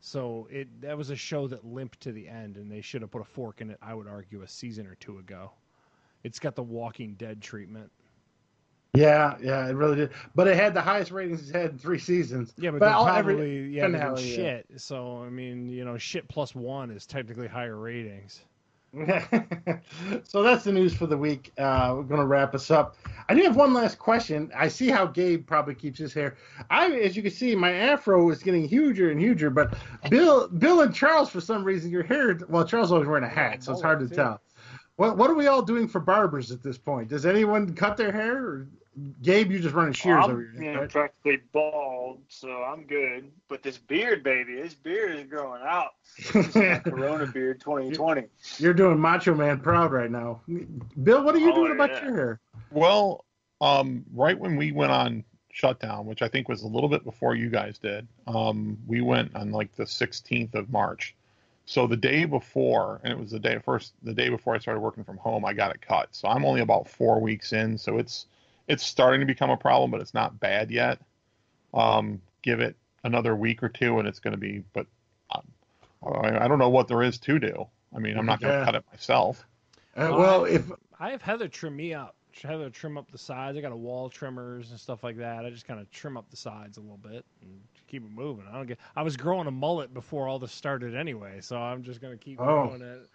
So that was a show that limped to the end, and they should have put a fork in it, I would argue, a season or 2 ago. It's got the Walking Dead treatment. Yeah, it really did. But it had the highest ratings it's had in 3 seasons. Yeah, but probably shit. So, I mean, shit plus 1 is technically higher ratings. So that's the news for the week. We're going to wrap us up. I do have one last question. I see how Gabe probably keeps his hair. As you can see, my afro is getting huger and huger. But Bill and Charles, for some reason, your hair. Well, Charles always wearing a hat, so it's hard to tell. What are we all doing for barbers at this point? Does anyone cut their hair? Or Gabe, you just running shears over your head, right? Practically bald, so I'm good. But this beard, baby, this beard is growing out. Corona beard 2020. You're doing Macho Man proud right now. Bill, what are you doing about your hair? Well, right when we went on shutdown, which I think was a little bit before you guys did, we went on like the 16th of March. So the day before, and it was the day before I started working from home, I got it cut. So I'm only about 4 weeks in, so it's starting to become a problem, but it's not bad yet. Give it another week or two, and it's going to be. But I don't know what there is to do. I mean, I'm not going to cut it myself. If I have Heather trim me up. Heather trim up the sides. I got a wall trimmers and stuff like that. I just kind of trim up the sides a little bit and keep it moving. I was growing a mullet before all this started anyway, so I'm just gonna keep growing it.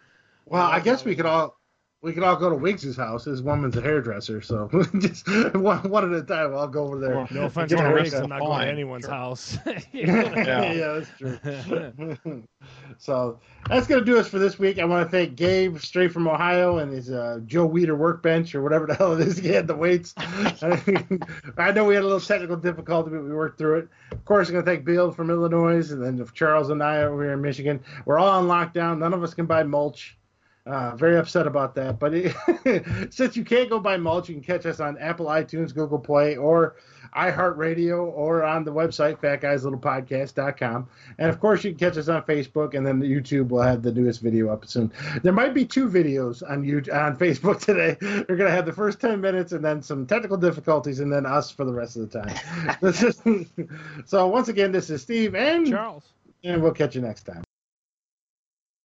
Well, I guess we could all go to Wiggs's house. His woman's a hairdresser, so just one at a time. I'll go over there. No offense to Wiggs, I'm not going to anyone's house. Yeah, that's true. So that's going to do us for this week. I want to thank Gabe, straight from Ohio, and his Joe Weider workbench, or whatever the hell it is he had the weights. I know we had a little technical difficulty, but we worked through it. Of course, I'm going to thank Bill from Illinois, and then Charles and I over here in Michigan. We're all on lockdown. None of us can buy mulch. Very upset about that. But since you can't go buy mulch, you can catch us on Apple, iTunes, Google Play, or iHeartRadio, or on the website, fatguyslittlepodcast.com. And, of course, you can catch us on Facebook, and then YouTube will have the newest video up soon. There might be 2 videos on Facebook today. We're going to have the first 10 minutes and then some technical difficulties and then us for the rest of the time. So, once again, this is Steve and Charles. And we'll catch you next time.